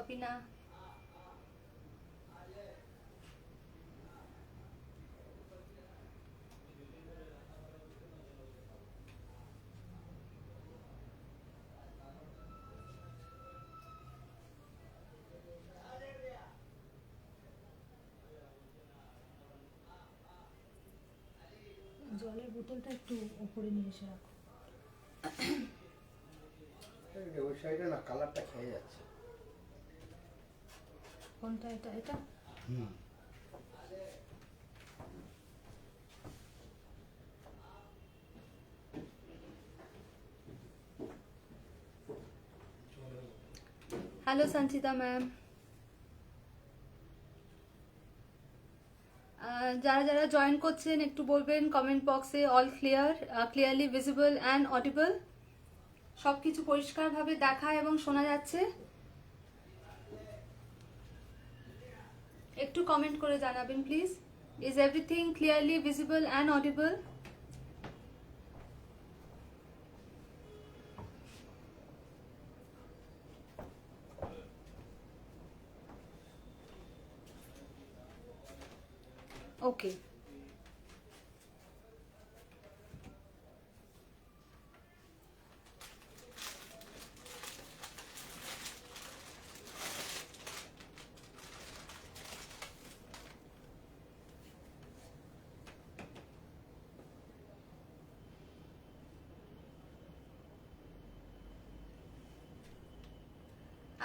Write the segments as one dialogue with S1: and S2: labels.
S1: স্বপিনা, জলের বোতলটা একটু উপরে নিয়ে এসে রাখো।
S2: ওই সাইডে না কালারটা খেয়ে যাচ্ছে।
S1: কোনটা? এটা এটা
S2: হুম।
S1: Hello Sanchita ma'am. যারা যারা জয়েন করছেন একটু বলবেন কমেন্ট বক্সে all clear, clearly visible and audible, সব কিছু পরিষ্কারভাবে দেখা এবং শোনা যাচ্ছে? একটু কমেন্ট করে জানাবেন please. Is everything clearly visible and audible? Okay,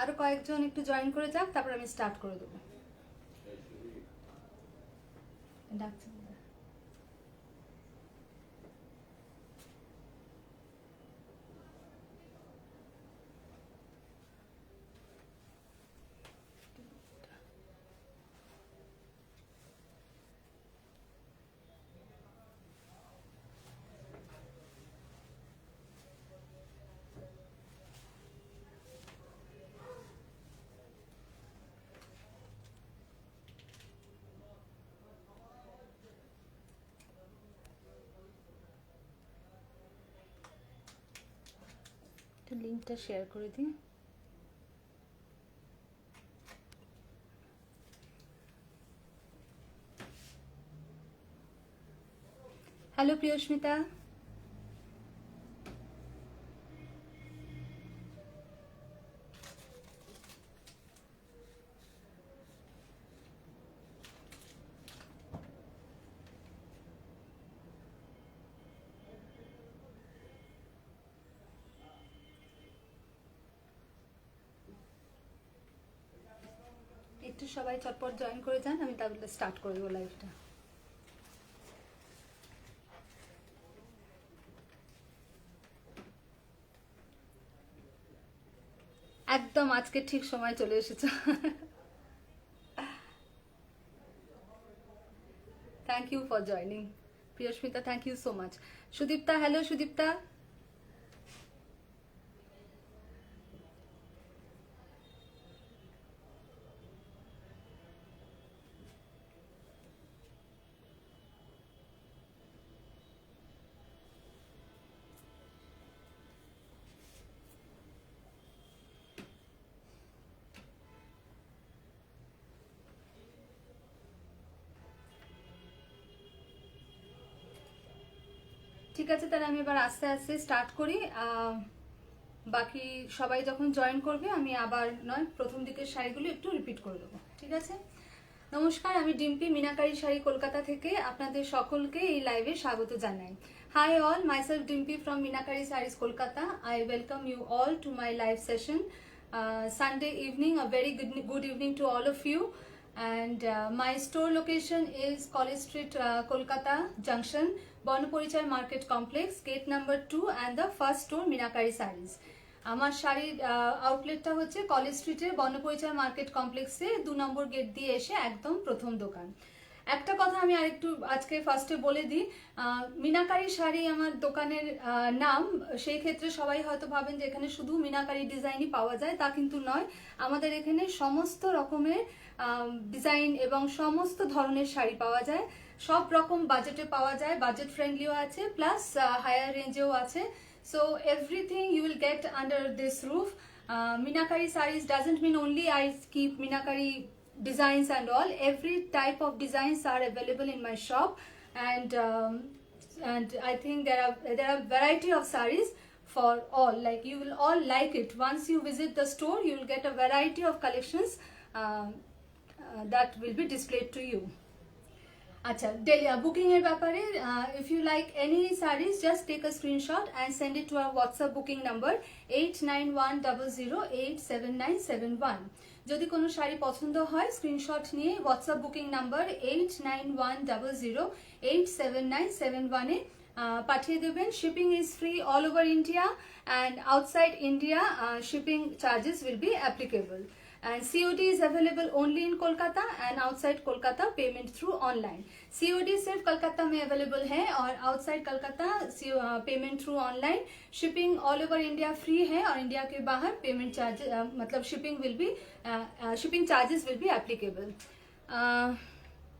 S1: আরো কয়েকজন একটু জয়েন করে যাক, তারপর আমি স্টার্ট করে দেবো। ডাকছি। লিঙ্কটা শেয়ার করে দিই। হ্যালো প্রিয়স্মিতা। একটু সবাই চটপট জয়েন করে যান, আমি তাহলে স্টার্ট করে দেবো লাইভটা। একদম আজকে ঠিক সময় চলে এসেছে। Thank you for joining Priyasmita, thank you so much. Sudipta, hello Sudipta. ঠিক আছে, তাহলে আমি এবার আস্তে আস্তে স্টার্ট করি। বাকি সবাই যখন জয়েন করবে আমি আবার নয় প্রথম দিকের শাড়িগুলো একটু রিপিট করে দেবো, ঠিক আছে? নমস্কার, আমি ডিম্পি, মিনাকারি শাড়ি কলকাতা থেকে আপনাদের সকলকে এই লাইভে স্বাগত জানাই। Hi all, myself Dimpy from Minakari Sarees Kolkata. I welcome you all to my live session Sunday evening. A very good evening to all of you. And my store location is College Street, Kolkata Junction, Bonaporichai Market Complex, gate number 2 and the first store Minakari Sarees. আমার শাড়ির আউটলেটটা হচ্ছে college স্ট্রিটের বর্ণপরিচয় market কমপ্লেক্সে 2 নম্বর gate দিয়ে এসে একদম প্রথম দোকান। একটা কথা আমি আরেকটু আজকে ফার্স্টে বলে দিই, মিনাকারি শাড়ি আমার দোকানের নাম। সেই ক্ষেত্রে সবাই হয়তো ভাবেন যে এখানে শুধু মিনাকারি ডিজাইনই পাওয়া যায়, তা কিন্তু নয়। আমাদের এখানে সমস্ত রকমের ডিজাইন এবং সমস্ত ধরনের শাড়ি পাওয়া যায়, সব রকম বাজেটে পাওয়া যায়, বাজেট ফ্রেন্ডলিও আছে প্লাস হায়ার রেঞ্জেও আছে। So everything you will get under this roof. Minakari sarees doesn't mean only I keep Minakari designs and all. Every type of designs are available in my shop, and I think there are variety of sarees for all. Like you will all like it. Once you visit the store, you will get a variety of collections that will be displayed to you. আচ্ছা booking এর ব্যাপারে if you like any sarees, just take a screenshot and send it to our WhatsApp booking number 8910087971. যদি কোনো শাড়ি পছন্দ হয় screenshot নিয়ে WhatsApp booking number 8910087971 এ পাঠিয়ে দেবেন। Shipping is free all over India, and outside India shipping charges will be applicable. And COD is available only in Kolkata, and outside Kolkata payment through online. COD सिर्फ Kolkata में available है, और outside Kolkata payment through online. Shipping all over India free है, और India के बाहर payment charges मतलब shipping charges will be applicable.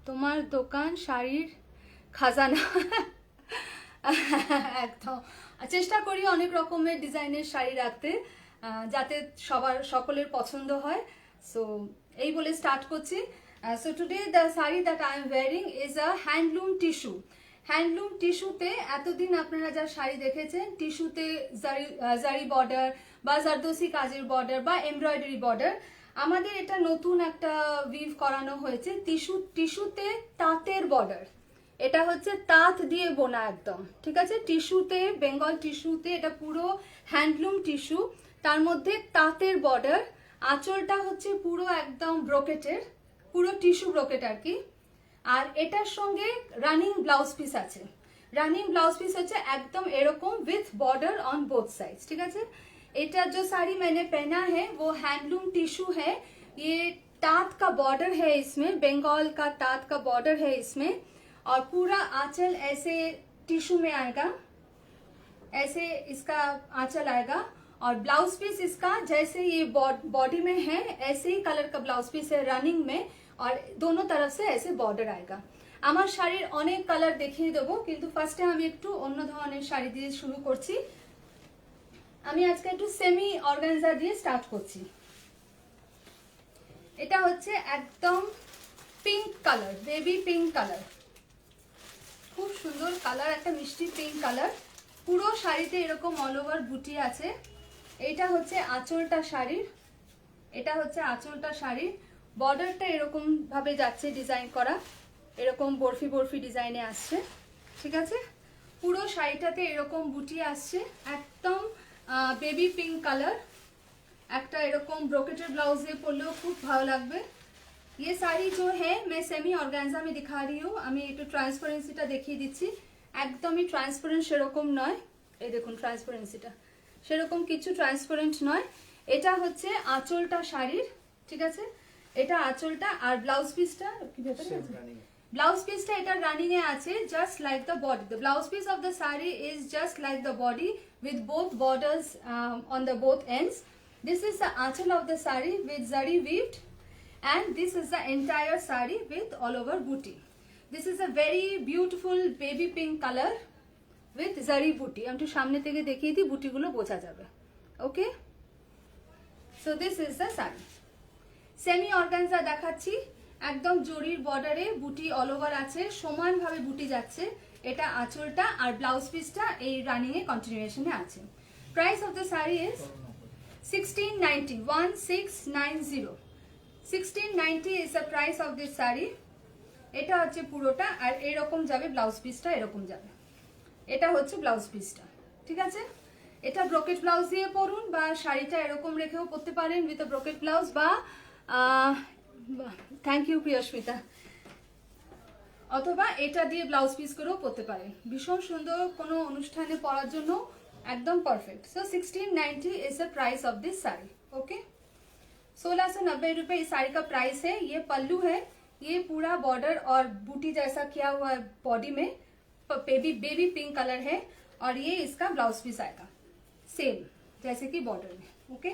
S1: তোমার দোকান শাড়ির খাজানা। একদম চেষ্টা করি অনেক রকমের ডিজাইনের শাড়ি রাখতে, যাতে সকলের পছন্দ হয়। সো এই বলে স্টার্ট করছি। So today the sari that I am wearing is a handloom tissue. Handloom টিস্যুতে এতদিন আপনারা যা শাড়ি দেখেছেন টিস্যুতে জারি বর্ডার বা জারদোসি কাজের বর্ডার বা এমব্রয়ডারি বর্ডার, আমাদের এটা নতুন একটা উইভ করানো হয়েছে টিস্যুতে তাঁতের বর্ডার। এটা হচ্ছে তাঁত দিয়ে বোনা একদম, ঠিক আছে। টিস্যুতে, বেঙ্গল টিস্যুতে, এটা পুরো হ্যান্ডলুম টিস্যু, তার মধ্যে তাঁতের বর্ডার। আঁচলটা হচ্ছে পুরো একদম ব্রোকেটের, পুরো টিস্যু ব্রোকেট আর কি। আর এটার সঙ্গে রানিং ব্লাউজ পিস আছে। রানিং ব্লাউজ পিস হচ্ছে একদম এরকম with border on both sides, ठीक है। এটা जो साड़ी मैंने पहना है वो हैंडलूम टिश्यू है। ये तात का बॉर्डर है इसमें, बंगाल का तात का बॉर्डर है इसमें, और पूरा आंचल ऐसे टिश्यू में आएगा, ऐसे इसका आंचल आएगा। और ब्लाउज पीस इसका जैसे ये बॉडी में है ऐसे ही कलर का ब्लाउज पीस है रनिंग में, और दोनों तरफ से ऐसे बॉर्डर आएगा। আমার শাড়ির অনেক কালার দেখিয়ে দেবো, কিন্তু ফার্স্টে আমি একটু অন্য ধরনের শাড়ি দিয়ে শুরু করছি। আমি আজকে একটু সেমি অর্গানজা দিয়ে স্টার্ট করছি। এটা হচ্ছে একদম pink colour, baby pink colour, খুব সুন্দর কালার, একটা মিষ্টি পিঙ্ক কালার। পুরো শাড়িতে এরকম অল ওভার বুটি আছে। এটা হচ্ছে আঁচলটা শাড়ির, এটা হচ্ছে আঁচলটা শাড়ির। বর্ডারটা এরকম ভাবে যাচ্ছে ডিজাইন করা, এরকম বরফি বরফি ডিজাইনে আসছে, ঠিক আছে। পুরো শাড়িটাতে এরকম বুটি আসছে, একদম বেবি পিঙ্ক কালার। একটা এরকম ব্রোকেটের ব্লাউজ দিয়ে পরলেও খুব ভালো লাগবে। ये साड़ी जो है मैं सेमी ऑर्गेन्जा में दिखा रही हूँ। আমি একটু ট্রান্সপারেন্সিটা দেখিয়ে দিচ্ছি। একদমই ট্রান্সপারেন্ট সেরকম নয়, এই দেখুন ট্রান্সপারেন্সিটা সেরকম কিছু ট্রান্সপারেন্ট নয়। এটা হচ্ছে আঁচলটা শাড়ির, ঠিক আছে। এটা আঁচলটা, আর ব্লাউজ পিসটা কি ভেতরে আছে? ব্লাউজ পিসটা এটা রানিং এ আছে, just like the body. The blouse piece of the sari is just like the body with both borders on the both ends. This is the aanchal of the saree with zari weaved, and this is the entire saree with all over booty. This is a very beautiful baby pink color with zari booty. আমি একটু সামনে থেকে দেখিয়ে দিই, বুটিগুলো বোঝা যাবে। Okay, so this is the sari. Semi organza দেখাচ্ছি, একদম জরির বর্ডারে বুটি অল ওভার আছে, সমানভাবে বুটি যাচ্ছে। এটা আঁচলটা, আর ব্লাউজ পিসটা এই রানিং এ কন্টিনিউয়েশনে আছে। Price of the sari is 1690, 1690, 1690 is the price of this sari. এটা হচ্ছে পুরোটা, আর এরকম যাবে ব্লাউজ পিসটা, এরকম যাবে। এটা হচ্ছে ব্লাউজ পিসটা, ঠিক আছে। এটা ব্রোকেট ব্লাউজ দিয়ে পরুন, বা শাড়িটা এরকম রেখেও পরতে পারেন উইথ আ ব্রোকেট ব্লাউজ, বা থ্যাংক ইউ প্রিয়স্মিতা, অথবা এটা দিয়ে ব্লাউজ পিস করেও পরতে পারেন। ভীষণ সুন্দর, কোনো অনুষ্ঠানে পরার জন্য एकदम perfect. So 1690 is the price of this sari. Okay, 1690 रुपए इस साड़ी का प्राइस है। ये पल्लू है, ये पूरा बॉर्डर और बूटी जैसा किया हुआ है बॉडी में, बेबी पिंक कलर है, और ये इसका ब्लाउज पीस आएगा सेम जैसे कि बॉर्डर में। Okay,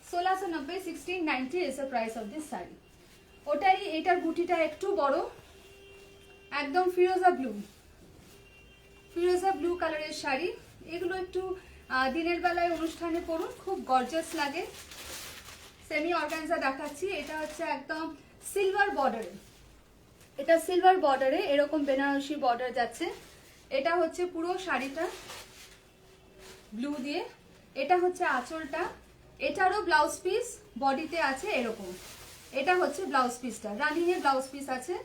S1: 1690, 1690 is the price of this sari. ওটাই, এটার বুটিটা একটু বড়, একদম ফিরোজা ব্লু, ফিরোজা ব্লু কালারের শাড়ি। এগুলো একটু দিনের বেলায় অনুষ্ঠানে পরুন, খুব গর্জাস লাগে। সেমি অর্গানজা দেখাচ্ছি, এটা হচ্ছে একদম সিলভার বর্ডারে, এটা সিলভার বর্ডারে এরকম বেনারসি বর্ডার যাচ্ছে। এটা হচ্ছে পুরো শাড়িটা ব্লু দিয়ে, এটা হচ্ছে আঁচলটা, এটারও ব্লাউজ পিস বডিতে আছে এরকম, এটা হচ্ছে ব্লাউজ পিসটা, রানিং এর ব্লাউজ पिस আছে।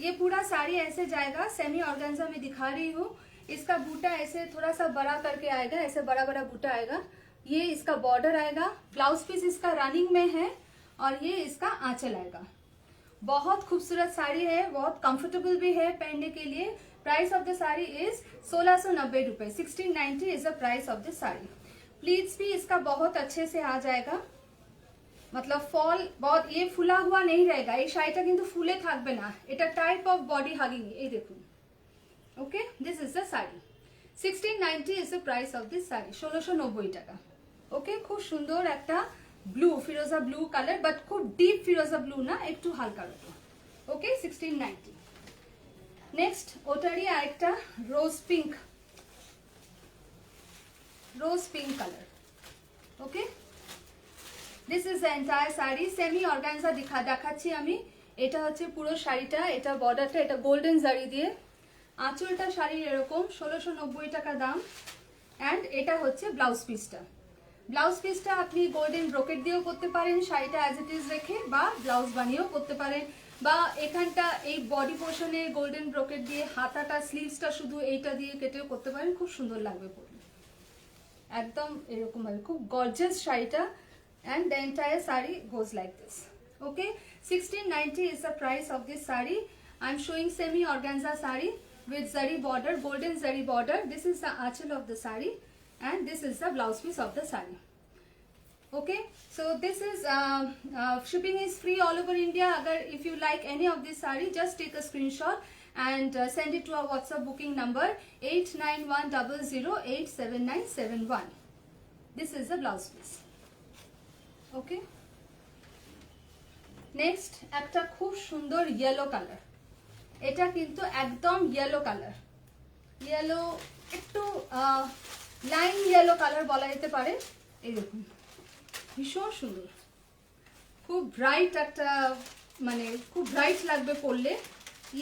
S1: ये पूरा साड़ी ऐसे जाएगा, सेमी ऑर्गेन्जा में दिखा रही हूँ। इसका बूटा ऐसे थोड़ा सा बड़ा करके आएगा, ऐसे बड़ा बड़ा बूटा आएगा। ये इसका बॉर्डर आएगा, ब्लाउज पीस इसका रनिंग में है और ये इसका आंचल आएगा। बहुत खूबसूरत साड़ी है, बहुत कंफर्टेबल भी है पहनने के लिए। Price of the sari is 1690 रुपए, 1690 is the price of the sari. Pleats भी इसका बहुत अच्छे से आ जाएगा, मतलब फॉल बहुत, ये फुला हुआ नहीं रहेगा, এই শাড়িটা কিন্তু ফুলে থাকবে না, এটা টাইপ অফ বডি হাগিং, এই দেখুন। Okay, this is the sari, 1690 is the price of this sari, 1690 টাকা। ওকে, খুব সুন্দর একটা ব্লু, ফিরোজা ব্লু কালার, বাট খুব ডিপ ফিরোজা ব্লু না, একটু হালকা রকম। ওকে, 1690। নেক্সট ওটারই আরেকটা rose pink, rose pink colour. Okay, this is the entire sari, semi organza দেখাচ্ছি আমি। এটা হচ্ছে পুরো শাড়িটা, এটা বর্ডারটা, এটা গোল্ডেন জারি দিয়ে, আঁচলটা শাড়ির এরকম, 1690 টাকা দাম। অ্যান্ড এটা হচ্ছে ব্লাউজ পিসটা, ব্লাউজ পিসটা আপনি গোল্ডেন ব্রোকেট দিয়েও করতে পারেন শাড়িটা অ্যাজ ইট ইজ রেখে, বা ব্লাউজ বানিয়েও করতে পারেন, বা এখানটা এই বডি পোর্শনে গোল্ডেন ব্রোকেট দিয়ে, হাতাটা স্লিভসটা শুধু এইটা দিয়ে কেটেও করতে পারেন, খুব সুন্দর লাগবে পরলে, একদম এরকম ভাবে, খুব গর্জিয়াস শাড়িটা। And the entire saree goes like this. Okay, 1690 is the price of this saree. I'm showing semi organza saree with zari border, golden zari border. This is the achal of the saree, and this is the blouse piece of the saree. Okay, so this is shipping is free all over India. Agar if you like any of this saree, just take a screenshot and send it to our WhatsApp booking number 8910087971. This is the blouse piece. Okay, next একটা খুব সুন্দর yellow colour, এটা কিন্তু একদম yellow colour, yellow একটু line yellow colour বলা যেতে পারে। এই দেখুন, ভীষণ সুন্দর, খুব ব্রাইট একটা, মানে খুব ব্রাইট লাগবে পরলে।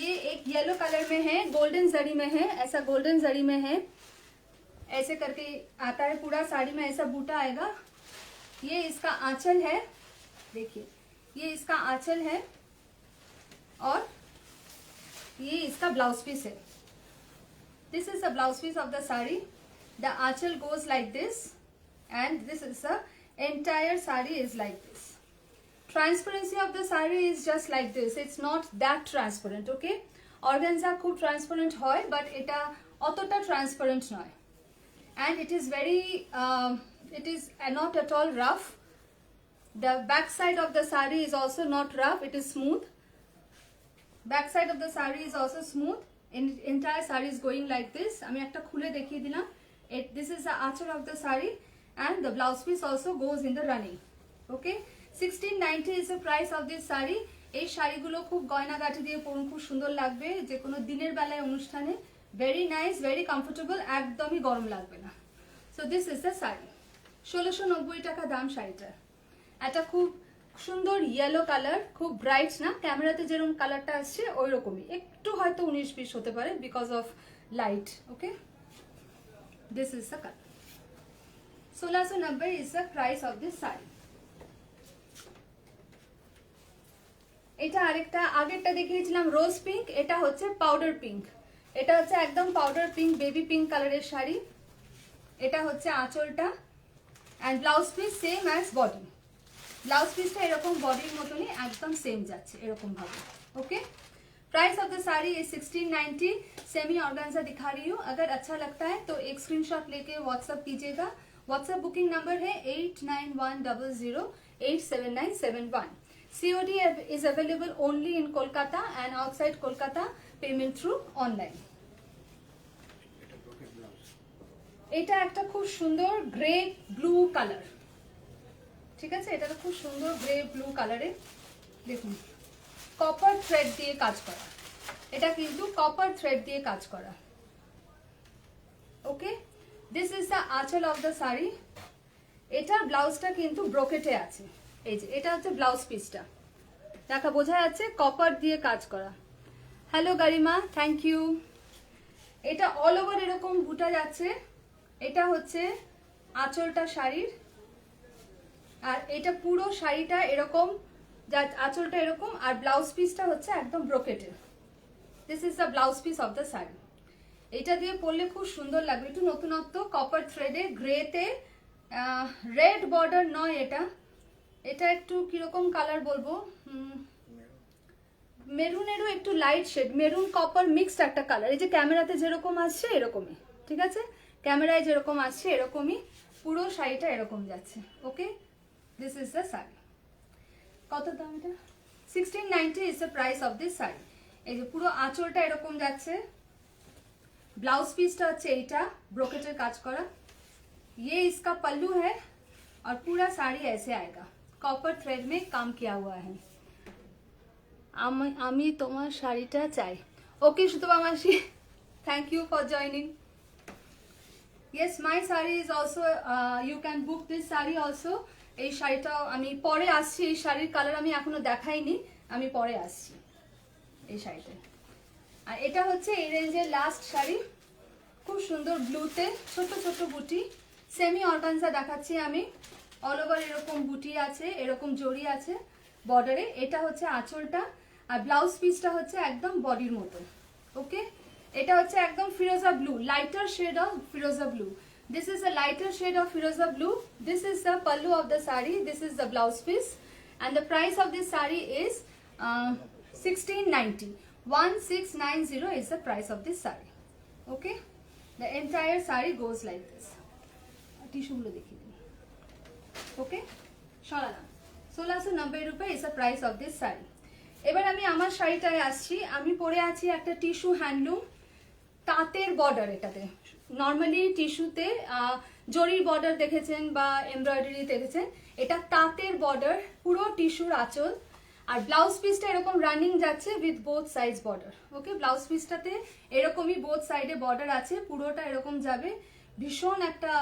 S1: ये एक येलो कलर में है, गोल्डन जरी में है, ऐसा गोल्डन जरी में है, ऐसे करके आता है पूरा साड़ी में, ऐसा बूटा आएगा। ये इसका आंचल है, देखिए ये इसका आंचल है, और ये इसका ब्लाउज पीस है। This is the blouse piece of the sari, the aanchal goes like this, and this is the entire sari is like this. Transparency of the sari is just like this, it's not that transparent. Okay, organza खूब transparent হয়, but এটা অতটা transparent নয়। And it is very it is not at all rough. The back side of the saree is also not rough, it is smooth. Back side of the saree is also smooth. Entire saree is going like this. আমি একটা খুলে দেখিয়ে দিলাম। This is the archer of the saree, and the blouse piece also goes in the running. Okay, 1690 is the price of this saree. এই শাড়িগুলো খুব গয়নাগাটি দিয়ে পরুন, খুব সুন্দর লাগবে যে কোনো দিনের বেলায় অনুষ্ঠানে। ভেরি নাইস, ভেরি কমফোর্টেবল, একদমই গরম লাগবে না। So this is the sari, 1690 টাকা দাম শাড়িটার। এটা খুব সুন্দর ইয়েলো কালার, খুব ব্রাইট না, ক্যামেরাতে যেরকম কালারটা আসছে ওই রকমই, একটু হয়তো 19-20 হতে পারে because of light. Okay, this is the colour, 1690 is the price of this sari. এটা আরেকটা, আগেরটা দেখিয়েছিলাম রোজ পিঙ্ক, এটা হচ্ছে পাউডার পিঙ্ক, এটা হচ্ছে একদম পাউডার পিঙ্ক, বেবি পিঙ্ক কালারের শাড়ি। এটা হচ্ছে আঁচলটা, and blouse piece same as body, blouse পিসটা এরকম বডির মতনই একদম সেম যাচ্ছে এরকম ভাবে। Okay, price of the sari is 1690, semi organza दिखा रही हूँ। अगर अच्छा लगता है तो एक स्क्रीनशॉट लेके व्हाट्सएप कीजिएगा। व्हाट्सएप बुकिंग नंबर है 8910087971। COD is available only in Kolkata and outside Kolkata, payment through online. এটা একটা খুব সুন্দর গ্রে ব্লু কালার, ঠিক আছে, এটা খুব সুন্দর গ্রে ব্লু কালারে, দেখুন কপার থ্রেড দিয়ে কাজ করা, এটা কিন্তু কপার থ্রেড দিয়ে কাজ করা। ওকে, this is the aanchal of the sari. এটার ব্লাউজটা কিন্তু ব্রোকেটে আছে। এই যে এটা হচ্ছে ব্লাউজ পিসটা, দেখা বোঝা যাচ্ছে কপার দিয়ে কাজ করা। Hello Garima, thank you. এটা অল ওভার এরকম বুটা যাচ্ছে। এটা হচ্ছে আঁচলটা শাড়ির, আর এটা পুরো শাড়িটা এরকম, যা আঁচলটা এরকম, আর ব্লাউজ পিসটা হচ্ছে একদম ব্রোকেটের। This is the blouse piece of the sari. এটা দিয়ে পরলে খুব সুন্দর লাগবে, একটু নতুনত্ব, কপার থ্রেডে, গ্রেতে, রেড বর্ডার নয় এটা। এটা একটু কিরকম কালার বলবো, মেরুনেরও একটু light shade, maroon copper mixed একটা কালার। এই যে ক্যামেরাতে যেরকম আসছে এরকমই, ঠিক আছে, ক্যামেরায় যেরকম আসছে এরকমই, পুরো শাড়িটা এরকম যাচ্ছে। ওকে, দিস ইজ দ্য শাড়ি। কত দাম এটা? 1690 is the price of this sari. এই যে পুরো আঁচলটা এরকম যাচ্ছে, ব্লাউজ পিসটা হচ্ছে এইটা ব্রোকেটের কাজ করা। ये इसका पल्लू है और पूरा साड़ी ऐसे आएगा, कॉपर थ्रेड में काम किया हुआ है। আমি তোমার শাড়িটা চাই। ওকে সুতপা মাসি, thank you for joining. Yes, my sari is also, you can book this sari also. এই শাড়িটাও আমি পরে আসছি, এই শাড়ির কালার আমি এখনো দেখাইনি, আমি পরে আসছি এই শাড়িটা। আর এটা হচ্ছে এই রেঞ্জের লাস্ট শাড়ি, খুব সুন্দর ব্লুতে ছোট ছোট বুটি, সেমি অর্গানজা দেখাচ্ছি আমি। অল ওভার এরকম বুটি আছে, এরকম জড়ি আছে বর্ডারে। এটা হচ্ছে আঁচলটা, আর ব্লাউজ পিসটা হচ্ছে একদম বডির মতো। ওকে, এটা হচ্ছে একদম ফিরোজা ব্লু, লাইটার শেড অফ ফিরোজা blue. This is a lighter shade of firoza blue. This is the pallu of the sari. This is the blouse piece, and the price of this sari is 1690. 1690 is the price of this sari. Okay, the entire sari goes like this. Tissue গুলো দেখিয়ে দিন। Okay, সরালাম। 1690 rupee is the price of this sari. এবার আমি আমার শাড়িটায় আসছি। আমি পরে আছি একটা টিস্যু হ্যান্ডলুম, তাঁতের বর্ডার। এটাতে নর্মালি টিস্যুতে জরির বর্ডার দেখেছেন বা এমব্রয়ডারি দেখেছেন, এটা তাঁতের বর্ডার, পুরো টিস্যুর আঁচল। আর ব্লাউজ পিসটা এরকম রানিং যাচ্ছে with both size border. Okay, blouse পিসটাতে এরকমই বোথ সাইডে বর্ডার আছে, পুরোটা এরকম যাবে। ভীষণ একটা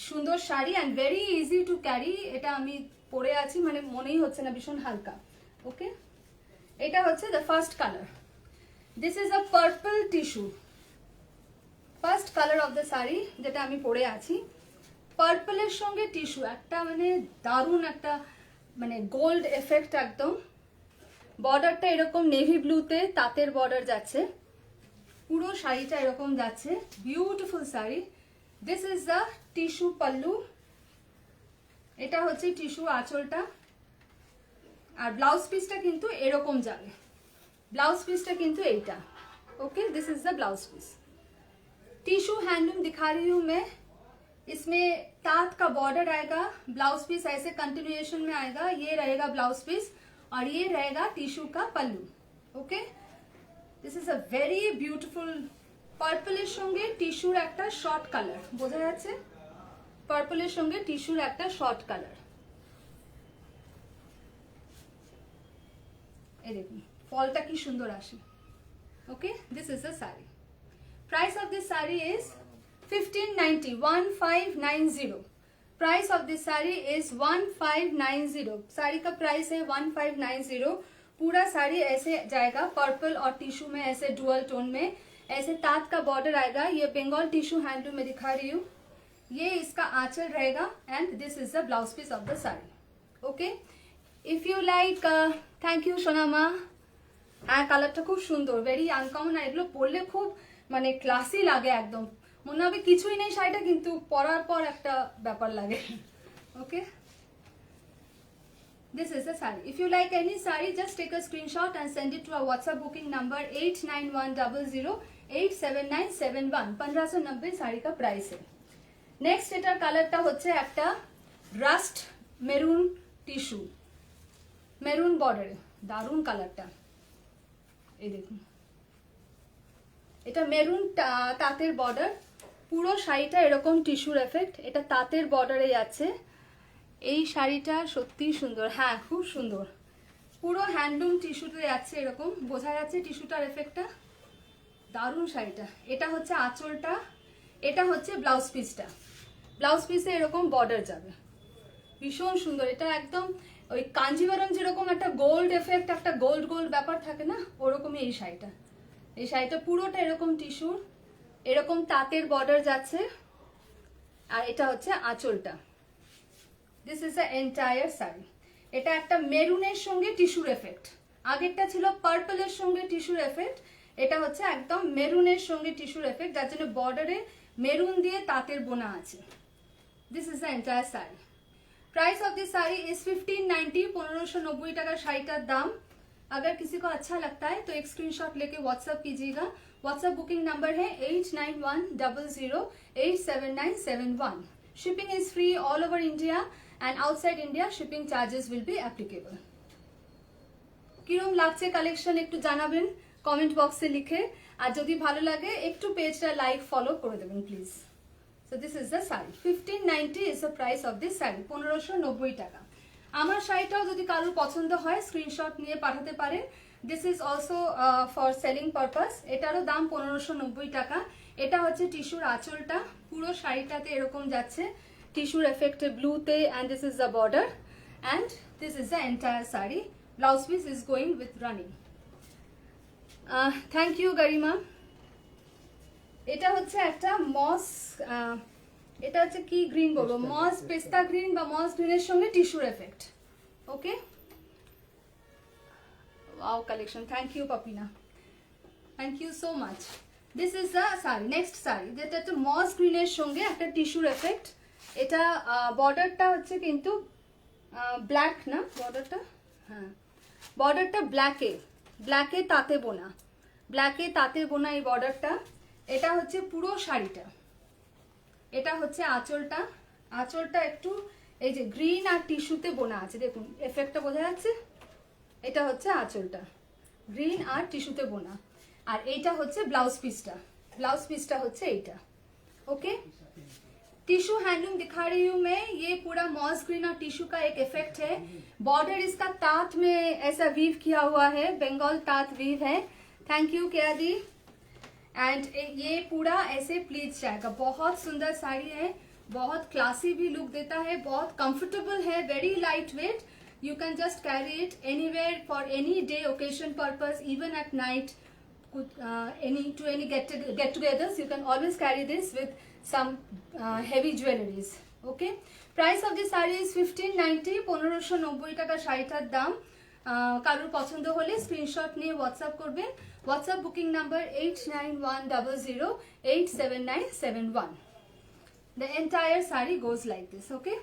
S1: সুন্দর sari and very easy to carry. এটা আমি পরে আছি, মানে মনেই হচ্ছে না, ভীষণ হালকা। ওকে, এটা হচ্ছে the first colour. This is a purple tissue, first colour of the sari যেটা আমি পরে আছি। পার্পলের সঙ্গে টিস্যু একটা মানে দারুণ একটা মানে গোল্ড এফেক্ট একদম। বর্ডারটা এরকম নেভি ব্লুতে তাঁতের বর্ডার যাচ্ছে, পুরো শাড়িটা এরকম যাচ্ছে, beautiful sari. This is the tissue pallu, এটা হচ্ছে টিস্যু আঁচলটা, আর ব্লাউজ পিসটা কিন্তু এরকম যাবে। ব্লাউজ পিসটা কিন্তু এইটা। Okay, this is the blouse piece. Tissue handloom दिखा रही हूँ मैं। इसमें तात का बॉर्डर आएगा, ब्लाउज पीस ऐसे कंटिन्यूएशन में आएगा, ये रहेगा ब्लाउज पीस और ये रहेगा टिश्यू का pallu. Okay, this is a very beautiful. পার্পলের সঙ্গে টিস্যুর একটা শর্ট কালার বোঝা যাচ্ছে, পার্পলের সঙ্গে টিস্যুর একটা শর্ট কালার। এই দেখুন ফলটা কি সুন্দর আসে। Okay, this is the sari. Price of this sari is 1590, 1590। Price of this sari is 1590। Sari का प्राइस है 1590। पूरा साड़ी ऐसे जाएगा, पर्पल और टिश्यू में ऐसे डुअल टोन में, ऐसे तात का बॉर्डर आएगा। ये बंगाल टिश्यू हैंडलूम में दिखा रही हूँ। ये इसका आंचल रहेगा and this is the blouse piece of the sari. Okay, if you like, thank you Sonama. হ্যাঁ, কালারটা খুব সুন্দর, ভেরি আনকমন। আর এগুলো পরলে খুব মানে ক্লাসি লাগে, একদম মনে হবে কিছুই নেই শাড়িটা, কিন্তু পরার পর একটা ব্যাপার লাগে। ওকে, this is the saree. If you like any saree, just take a screenshot and send it to our WhatsApp booking number 8910087971। 1590 sari का प्राइस है। नेक्स्ट এটার কালারটা হচ্ছে একটা রাস্ট মেরুন টিস্যু, মেরুন বর্ডারে, দারুণ কালারটা। এই দেখুন, এটা মেরুন তাঁতের বর্ডার, পুরো শাড়িটা এরকম টিস্যুর এফেক্ট। এটা তাঁতের বর্ডারে যাচ্ছে। এই শাড়িটা সত্যিই সুন্দর, হ্যাঁ খুব সুন্দর, পুরো হ্যান্ডলুম টিস্যুতে যাচ্ছে, এরকম বোঝা যাচ্ছে টিস্যুটার এফেক্টটা। দারুণ শাড়িটা। এটা হচ্ছে আঁচলটা, এটা হচ্ছে ব্লাউজ পিসটা, ব্লাউজ পিসে এরকম বর্ডার যাবে, ভীষণ সুন্দর। এটা একদম ওই কাঞ্জিভারম যেরকম একটা গোল্ড এফেক্ট, একটা গোল্ড গোল্ড ব্যাপার থাকে না, ওরকমই এই শাড়িটা। এই শাড়িটা পুরোটা এরকম টিস্যুর, এরকম তাঁতের বর্ডার যাচ্ছে, আর এটা হচ্ছে আঁচলটা। This is the entire sari. এটা একটা মেরুনের সঙ্গে টিস্যুর এফেক্ট, আগেরটা ছিল পার্পলের সঙ্গে টিস্যুর এফেক্ট, এটা হচ্ছে একদম মেরুনের সঙ্গে টিস্যুর এফেক্ট, যার জন্য বর্ডারে মেরুন দিয়ে তাঁতের বোনা আছে। This is the entire sari. Price of this sari is 1590, 1590 টাকা শাড়িটার দাম। अगर किसी को अच्छा लगता है तो एक स्क्रीनशॉट लेके व्हाट्सएप कीजिएगा। व्हाट्सएप बुकिंग नंबर है 8910087971। Shipping is free all over India and outside India shipping charges will be applicable. কিরম লাগছে কালেকশন একটু জানাবেন কমেন্ট বক্সে লিখে, আর যদি ভালো লাগে একটু পেজটা লাইক ফলো করে দেবেন please. So this is the sari, 1590 is the price of this sari, 1590 টাকা। আমার শাড়িটাও যদি কারোর পছন্দ হয় স্ক্রিনশট নিয়ে পাঠাতে পারেন। This is also for selling purpose. এটারও দাম 1590 টাকা। এটা হচ্ছে টিস্যুর আঁচলটা, পুরো শাড়িটাতে এরকম যাচ্ছে টিস্যুর এফেক্টে ব্লুতে, and this is the border, and this is the entire sari. Blouse piece is going with running. Thank you Garima. এটা হচ্ছে একটা মস, এটা হচ্ছে কি গ্রিন বলবো, মস পেস্তা গ্রিন বা মস গ্রিনের সঙ্গে টিস্যুর effect. Okay, wow collection, thank you Papina, thank you so much. This is the sari, next sari, যেটা একটা মস গ্রিনের সঙ্গে একটা টিস্যুর এফেক্ট। এটা বর্ডারটা হচ্ছে কিন্তু ব্ল্যাক না, বর্ডারটা, হ্যাঁ বর্ডারটা ব্ল্যাকে, ব্ল্যাকে তাঁতে বোনা, ব্ল্যাকে তাঁতে বোনা এই বর্ডারটা। এটা হচ্ছে পুরো শাড়িটা, এটা হচ্ছে আঁচলটা, আঁচলটা একটু এই যে গ্রিন আর টিস্যুতে বোনা আছে, দেখুন এফেক্টটা বোঝা যাচ্ছে। এটা হচ্ছে আঁচলটা, গ্রিন আর টিস্যুতে বোনা, আর এইটা হচ্ছে ব্লাউজ পিসটা, ব্লাউজ পিসটা হচ্ছে এইটা। ओके, टिश्यू हैंडलूम दिखा रही हूँ मैं, ये पूरा मॉस ग्रीन और टिश्यू का एक इफेक्ट है। बॉर्डर इसका तात में ऐसा वीव किया हुआ है, बंगाल तात वीव है। Thank you Keya the. And ये पूरा ऐसे प्लीज जाएगा, बहुत सुंदर साड़ी है, बहुत क्लासी भी लुक देता है, बहुत कंफर्टेबल है, very light weight. You can just carry it anywhere for any day occasion purpose, even at night, any get togethers, you can always carry this with some heavy jewelries. Okay, price of this saree is 1590, 1590 টাকা শাড়িটার দাম। কারোর পছন্দ হলে screenshot নিয়ে WhatsApp করবেন। WhatsApp booking number 8910087971। The entire saree goes like this. Okay,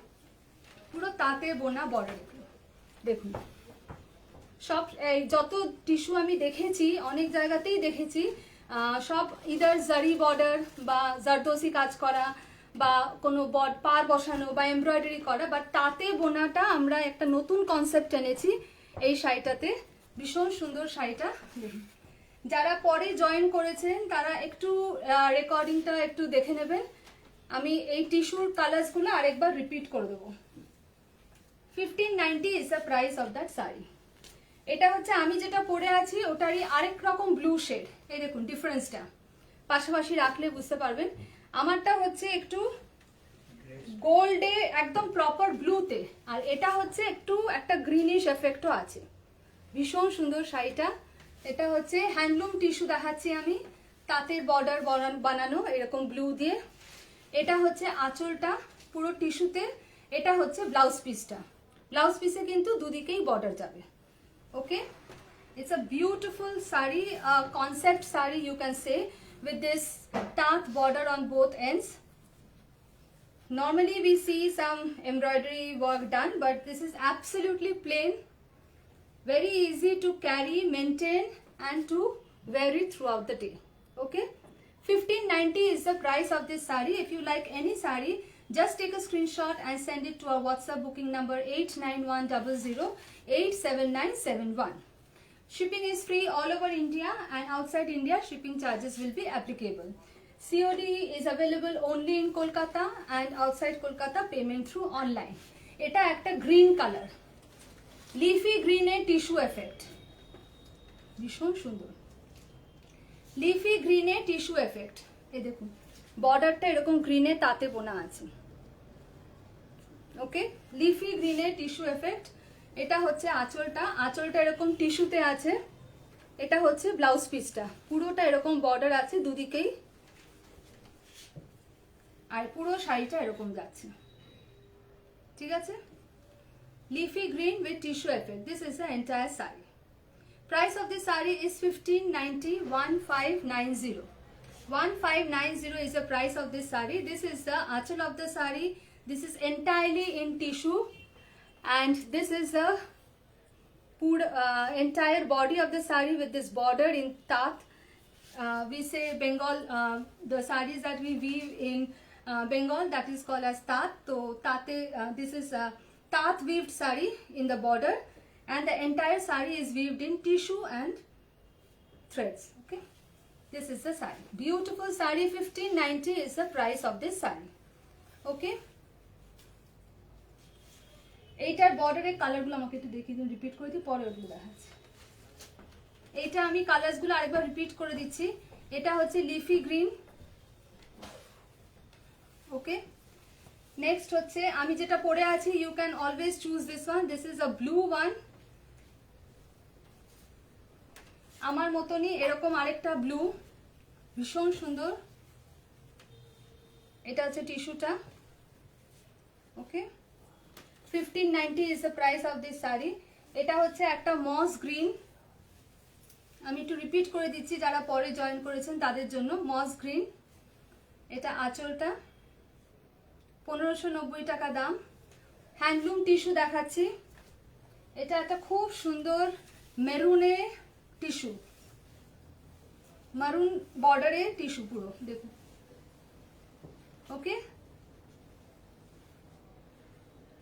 S1: পুরো তাঁতে বোনা বর্ডার, দেখুন সব যত টিস্যু আমি দেখেছি অনেক জায়গাতেই দেখেছি, সব ইদার জারি বর্ডার বা জারদোসি কাজ করা বা কোনো পার বসানো বা এমব্রয়ডারি করা, বাট তাতে বোনাটা আমরা একটা নতুন কনসেপ্ট এনেছি এই শাড়িটাতে। ভীষণ সুন্দর শাড়িটা, যারা পরে জয়েন করেছেন তারা একটু রেকর্ডিংটা একটু দেখে নেবেন। আমি এই টিস্যুর কালার্সগুলো আরেকবার রিপিট করে দেবো। 1590 is the price of that sari. এটা হচ্ছে আমি যেটা পরে আছি ওটারই আরেক রকম ব্লু শেড, এই দেখুন ডিফারেন্সটা, পাশাপাশি রাখলে বুঝতে পারবেন। আমারটা হচ্ছে একটু গোল্ডে একদম প্রপার ব্লুতে, আর এটা হচ্ছে একটু একটা গ্রিনিশ এফেক্টও আছে। ভীষণ সুন্দর শাড়িটা। এটা হচ্ছে হ্যান্ডলুম টিস্যু দেখাচ্ছি আমি, তাঁতের বর্ডার বানানো এরকম ব্লু দিয়ে। এটা হচ্ছে আঁচলটা পুরো টিস্যুতে। এটা হচ্ছে ব্লাউজ পিসটা, ব্লাউজ পিসে কিন্তু দুদিকেই বর্ডার যাবে। Okay, it's a beautiful sari, concept sari you can say, with this taat border on both ends. Normally we see some embroidery work done, but this is absolutely plain, very easy to carry, maintain and to wear it throughout the day. Okay, 1590 is the price of this sari. If you like any sari, just take a screenshot and send it to our WhatsApp booking number 8910087971. Shipping is free all over India, and outside India shipping charges will be applicable. COD is available only in Kolkata, and outside Kolkata payment through online. এটা একটা green colour, leafy গ্রিনের tissue effect, ভীষণ সুন্দর leafy গ্রিনের tissue effect. এই দেখুন বর্ডারটা এরকম গ্রিনে তাতে বোনা আছে। ওকে, লিফি গ্রিনে টিস্যু এফেক্ট। এটা হচ্ছে আঁচলটা, আঁচলটা এরকম টিস্যুতে আছে। এটা হচ্ছে ব্লাউজ পিসটা, পুরোটা এরকম বর্ডার আছে দুদিকেই, আর পুরো শাড়িটা এরকম যাচ্ছে। ঠিক আছে, leafy green with tissue effect. This is the entire saree. Price of this saree is 1590, 1590. 1590 is the price of this saree. This is the achal of the saree. This is entirely in tissue, and this is the entire body of the saree with this border in tat. We say Bengal, the sarees that we weave in Bengal, that is called as tat. So tate, this is a tat weaved saree in the border, and the entire saree is weaved in tissue and threads. Okay, this is the saree. Beautiful saree. 1590 is the price of this saree. Okay, এইটার বর্ডারের কালারগুলো আমাকে একটু দেখিয়ে দিন, repeat করে দিই, পরে ওগুলো দেখাচ্ছি। এইটা আমি কালারসগুলো আরেকবার রিপিট করে দিচ্ছি। এটা হচ্ছে লিফি গ্রিন। ওকে, নেক্সট হচ্ছে আমি যেটা পরে আছি, you can always choose this one. This is a blue one. আমার মতনই এরকম আরেকটা ব্লু, ভীষণ সুন্দর। এটা হচ্ছে টিস্যুটা। ওকে, 1590 is the price of this saree. এটা হচ্ছে একটা মস গ্রিন। আমি একটু রিপিট করে দিচ্ছি যারা পরে জয়েন করেছেন তাদের জন্য। মস গ্রিন, এটা আঁচলটা, 1590 টাকা দাম। হ্যান্ডলুম টিস্যু দেখাচ্ছি। এটা একটা খুব সুন্দর মেরুনে টিস্যু, মারুন বর্ডারে টিস্যু পুরো দেখুন। ওকে,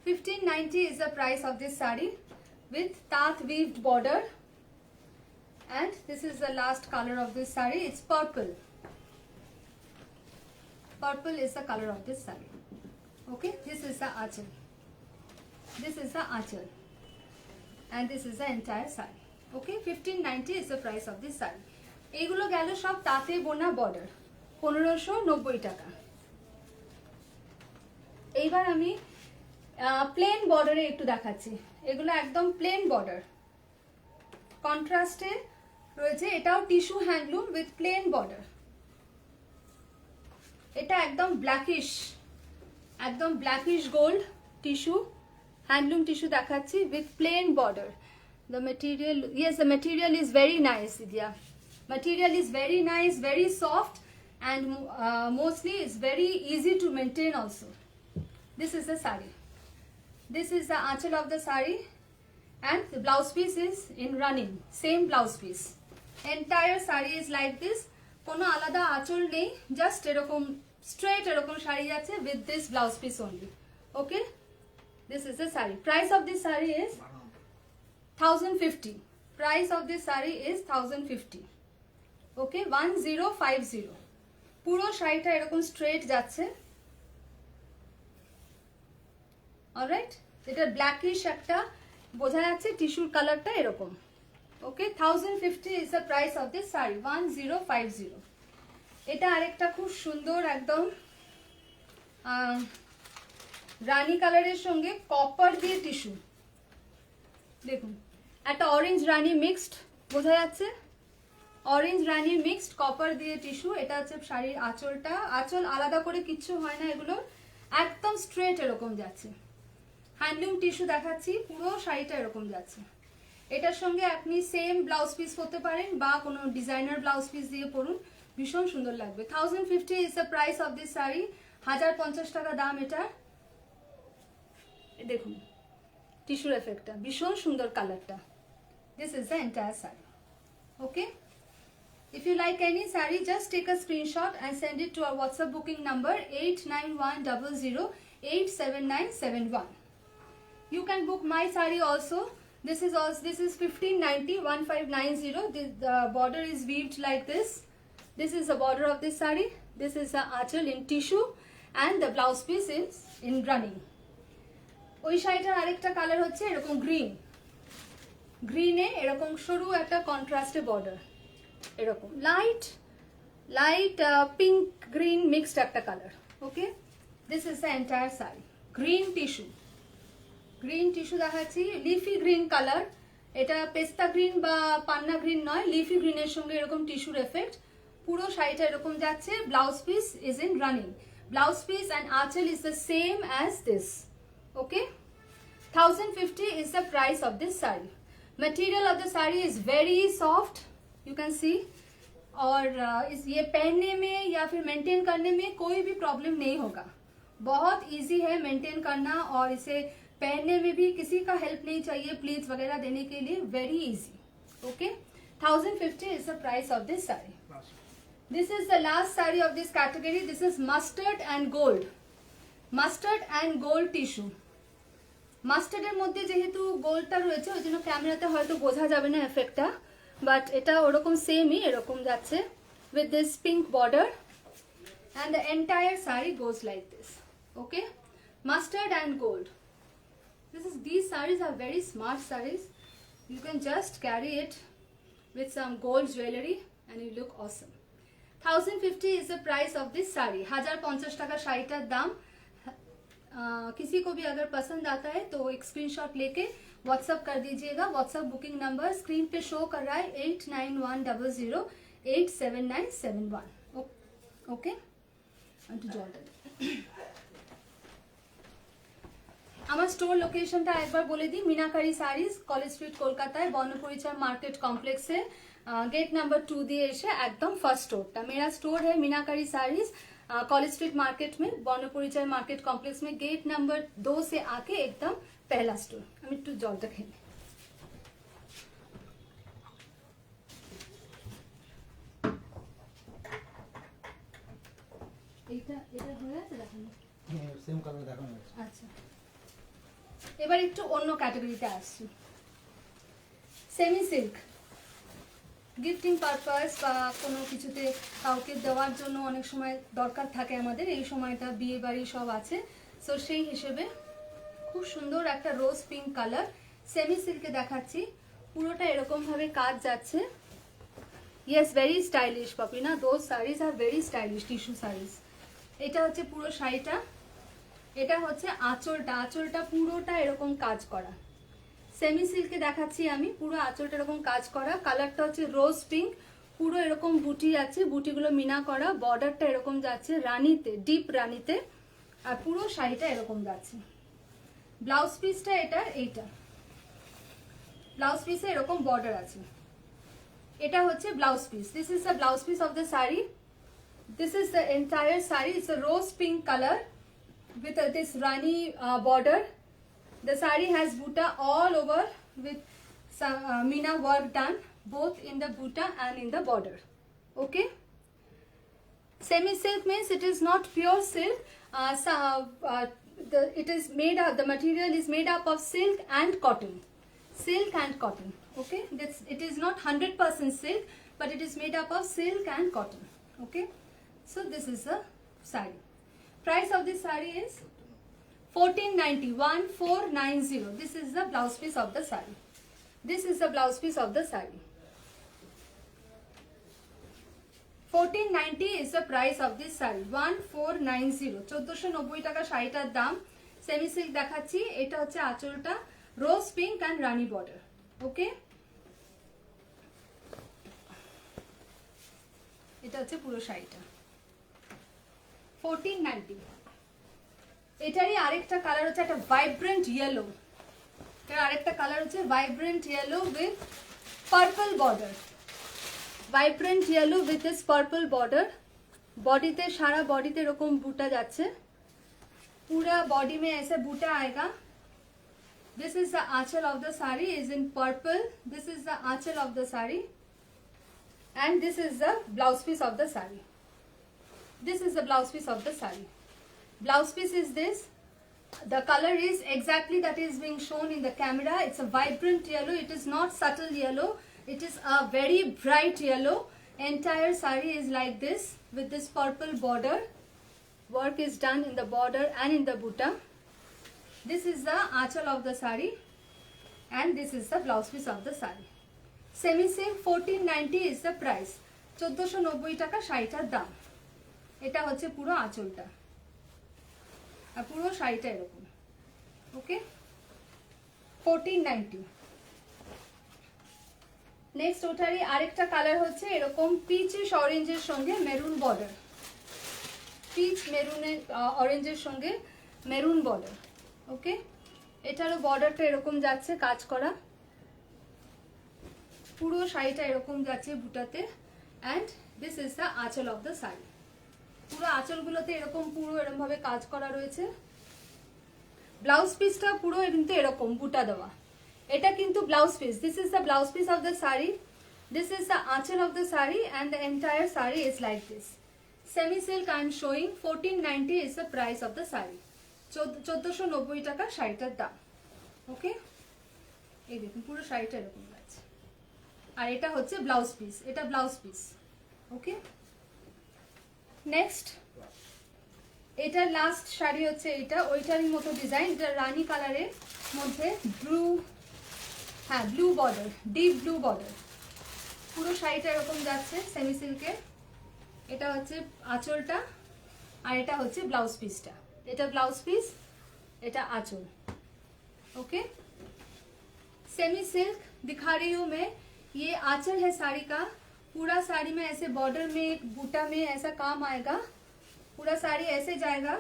S1: 1590 is the price of this saree with tat weaved border, and this is the last color of this saree. It's purple. Purple is the color of this saree. Okay, this is the achal. This is the achal, and this is the entire saree. Okay, 1590 is the price of this saree. এগুলো গেল সব তাতে বোনা border, 1590 টাকা। এইবার আমি plane বর্ডারে একটু দেখাচ্ছি। এগুলো একদম প্লেন বর্ডার, কন্ট্রাস্টে রয়েছে। এটাও tissue handloom with plain border. এটা একদম ব্ল্যাকিশ, একদম blackish gold tissue, handloom tissue দেখাচ্ছি with plain border. The material, yes, the material is very nice, Vidya. Material is very nice, very soft, and mostly it's very easy to maintain also. This is the saree. This is the achal of the saree, and the blouse piece is in running, same blouse piece. Entire saree is like this. কোনো আলাদা আঁচল নেই, just এরকম straight এরকম শাড়ি আছে with this blouse piece only. Okay, this is the saree. Price of this saree is 1050. Price of this saree is 1050. Okay, 1050. পুরো শাড়িটা এরকম স্ট্রেট যাচ্ছে। অলরাইট, এটা ব্ল্যাকিশ একটা বোঝা যাচ্ছে, টিস্যুর কালারটা এরকম। ওকে, 1050 is the price of this saree. 1050. এটা আরেকটা খুব সুন্দর একদম রানী কালারের সঙ্গে কপার দিয়ে টিস্যু। দেখুন, একটা অরেঞ্জ রানী মিক্সড বোঝা যাচ্ছে, অরেঞ্জ রানী মিক্সড কপার দিয়ে টিস্যু। এটা হচ্ছে শাড়ির আঁচলটা। আঁচল আলাদা করে কিচ্ছু হয় না, এগুলো একদম স্ট্রেট এরকম যাচ্ছে। হ্যান্ডলুম টিস্যু দেখাচ্ছি, পুরো শাড়িটা এরকম যাচ্ছে। এটার সঙ্গে আপনি সেম ব্লাউজ পিস পরতে পারেন বা কোনো ডিজাইনার ব্লাউজ পিস দিয়ে পরুন, ভীষণ সুন্দর লাগবে। 1050 is the price of this saree. 1050 টাকা দাম এটা। দেখুন টিস্যুর এফেক্টটা, ভীষণ সুন্দর কালারটা। This is the entire saree. Okay, if you like any saree, just take a screenshot and send it to our WhatsApp booking number 8910087971. You can book my saree also. This is 1590, 1590. The border is weaved like this. This is the border of this saree. This is the achal in tissue, and the blouse piece is in running. ওই শাড়িটার আরেকটা colour হচ্ছে এরকম green, গ্রিনে এরকম সরু একটা কন্ট্রাস্টে border, এরকম light light pink green mixed একটা colour. Okay, this is the entire sari. Green tissue দেখাচ্ছি, লিফি গ্রিন কালার। এটা পেস্তা গ্রিন বা পান্না গ্রিন নয়, লিফি গ্রিনের সঙ্গে এরকম টিস্যুর এফেক্ট। পুরো শাড়িটা এরকম যাচ্ছে। Blouse piece is in running. Blouse piece and আঁচল is the same as this. Okay, 1050 is the price of this saree. Material of the saree is very soft, you can see. और ये पहनने में या फिर मेंटेन करने में कोई भी प्रॉब्लम नहीं होगा। बहुत इजी है मेंटेन करना, और इसे पहनने में भी किसी का हेल्प नहीं चाहिए, प्लीट्स वगैरह देने के लिए very easy. Okay, 1050 is the price of this saree. This is the last saree of this category. This is mustard and gold. Mustard and gold tissue. মাস্টার্ডের মধ্যে যেহেতু গোল্ডটা রয়েছে ওই জন্য ক্যামেরাতে হয়তো বোঝা যাবে না এফেক্টটা, বাট এটা ওরকম সেমই এরকম যাচ্ছে with this pink border, and the entire saree goes like this. Okay, mustard and gold. These sarees are very smart sarees. You can just carry it with some gold jewelry and you look awesome. 1050 is the price of this saree. 1050 টাকা শাড়িটার দাম। किसी को भी अगर पसंद आता है तो एक स्क्रीनशॉट लेके व्हाट्सअप कर दीजिएगा। व्हाट्सअप बुकिंग नंबर स्क्रीन पे शो कर रहा है 8910087971। ओके, আমার স্টোর লোকেশনটা একবার বলে দিই। মিনাকারি শাড়িজ, কলেজ স্ট্রিট, কলকাতায় বর্ণপরিচয় মার্কেট কমপ্লেক্সে गेट नंबर 2 दिए এসে একদম ফার্স্ট স্টোরটা। मेरा स्टोर है मीनाकारी साड़ीज, कॉलेज स्ट्रीट मार्केट में, बर्णपरिचय मार्केट कॉम्प्लेक्स में, गेट नंबर 2 से आके एकदम पहला स्टोर। আমি একটু জলটা খেয়ে নিই। এটা হয়ে আছে, দেখুন
S2: সেম কালার দেখানো হচ্ছে।
S1: আচ্ছা, এবার একটু অন্য ক্যাটাগরিতে আসছি। সেমি সিল্ক, গিফটিং পারপাস বা কোনো কিছুতে কাউকে দেওয়ার জন্য অনেক সময় দরকার থাকে আমাদের, এই সময়টা বিয়ে বাড়ি সব আছে, সো সেই হিসেবে খুব সুন্দর একটা রোজ পিঙ্ক কালার সেমি সিল্কে দেখাচ্ছি। পুরোটা এরকমভাবে কাজ যাচ্ছে। Yes, very stylish Papina, those saris are very stylish tissue saris. এটা হচ্ছে পুরো শাড়িটা। এটা হচ্ছে আঁচলটা পুরোটা এরকম কাজ করা। সেমি সিল্কে দেখাচ্ছি আমি, পুরো আঁচলটা এরকম কাজ করা। কালারটা হচ্ছে রোজ পিঙ্ক, পুরো এরকম বুটি আছে, বুটিগুলো মিনা করা। বর্ডারটা এরকম যাচ্ছে রানীতে, ডিপ রানীতে, আর পুরো শাড়িটা এরকম যাচ্ছে। ব্লাউজ পিসটা এইটা ব্লাউজ পিসে এরকম বর্ডার আছে। এটা হচ্ছে blouse piece. This is the blouse piece of the sari. This is the entire sari. It's a rose pink color with this rani border. The saree has buta all over with some Meena work done both in the buta and in the border. Okay. Semi silk means it is not pure silk. It is made up. The material is made up of silk and cotton. Silk and cotton. Okay. It is not 100% silk, but it is made up of silk and cotton. Okay. So this is the saree. Price of this saree is 1490, 1490. This is the blouse piece of the saree. This is the blouse piece of the saree. 1490 is the price of this saree. 1490, 1490 টাকা শাড়িটার দাম। Semi silk দেখাচ্ছি। এটা হচ্ছে আঁচলটা, rose pink and রানী border. Okay, এটা হচ্ছে পুরো শাড়িটা 1490। এটারই আরেকটা কালার হচ্ছে একটা ভাইব্রেন্ট ইয়েলো। এর আরেকটা কালার হচ্ছে vibrant yellow with purple border. Vibrant yellow with this purple border. बॉडीতে সারা বডিতে এরকম বুটা যাচ্ছে। पूरा बॉडी में ऐसे बूटा आएगा। This is the aanchal of the saree is in purple. This is the aanchal of the saree and this is the blouse piece of the saree. This is the blouse piece of the saree. Blouse piece is this. The color is exactly that is being shown in the camera. It's a vibrant yellow. It is not subtle yellow. It is a very bright yellow. Entire saree is like this with this purple border. Work is done in the border and in the buta. This is the aanchal of the saree and this is the blouse piece of the saree. Semi silk 1490 is the price. 1490 টাকা শাড়িটার দাম। এটা হচ্ছে পুরো আঁচলটা আর পুরো শাড়িটা এরকম। ওকে, 1490। নেক্সট ওটারই আরেকটা কালার হচ্ছে এরকম পিচিশ অরেঞ্জের সঙ্গে মেরুন বর্ডার, পিচ মেরুনের অরেঞ্জের সঙ্গে মেরুন বর্ডার। ওকে, এটারও বর্ডারটা এরকম যাচ্ছে কাজ করা, পুরো শাড়িটা এরকম যাচ্ছে বুটাতে। And this is the aanchal of the sari. পুরো আঁচলগুলোতে এরকম পুরো এরকম ভাবে কাজ করা রয়েছে। ব্লাউজ পিসটা পুরো কিন্তু এরকম বুটা দেওয়া। এটা কিন্তু blouse piece, this is the blouse piece of the sari, this is the aanchal of the sari and the entire sari is like this. Semi silk I am showing, 1490 is the price of the sari. 1490 টাকা শাড়িটার দাম। ওকে, এই দেখুন পুরো শাড়িটা এরকম আছে। আর এটা হচ্ছে ব্লাউজ পিস, এটা ব্লাউজ পিস। ওকে, নেক্সট এটার লাস্ট শাড়ি হচ্ছে এটা, ওইটারই মতো ডিজাইন, এটা রানী কালারের মধ্যে ব্লু, হ্যাঁ blue border, deep blue border. পুরো শাড়িটা এরকম যাচ্ছে সেমি সিল্কের। এটা হচ্ছে আঁচলটা আর এটা হচ্ছে ব্লাউজ পিসটা। এটা ব্লাউজ পিস, এটা আঁচল। ओके, सेमी सिल्क दिखा रही हूँ मैं। ये आंचल है साड़ी का, पूरा साड़ी में ऐसे बॉर्डर में एक बूटा में ऐसा काम आएगा, पूरा साड़ी ऐसे जाएगा।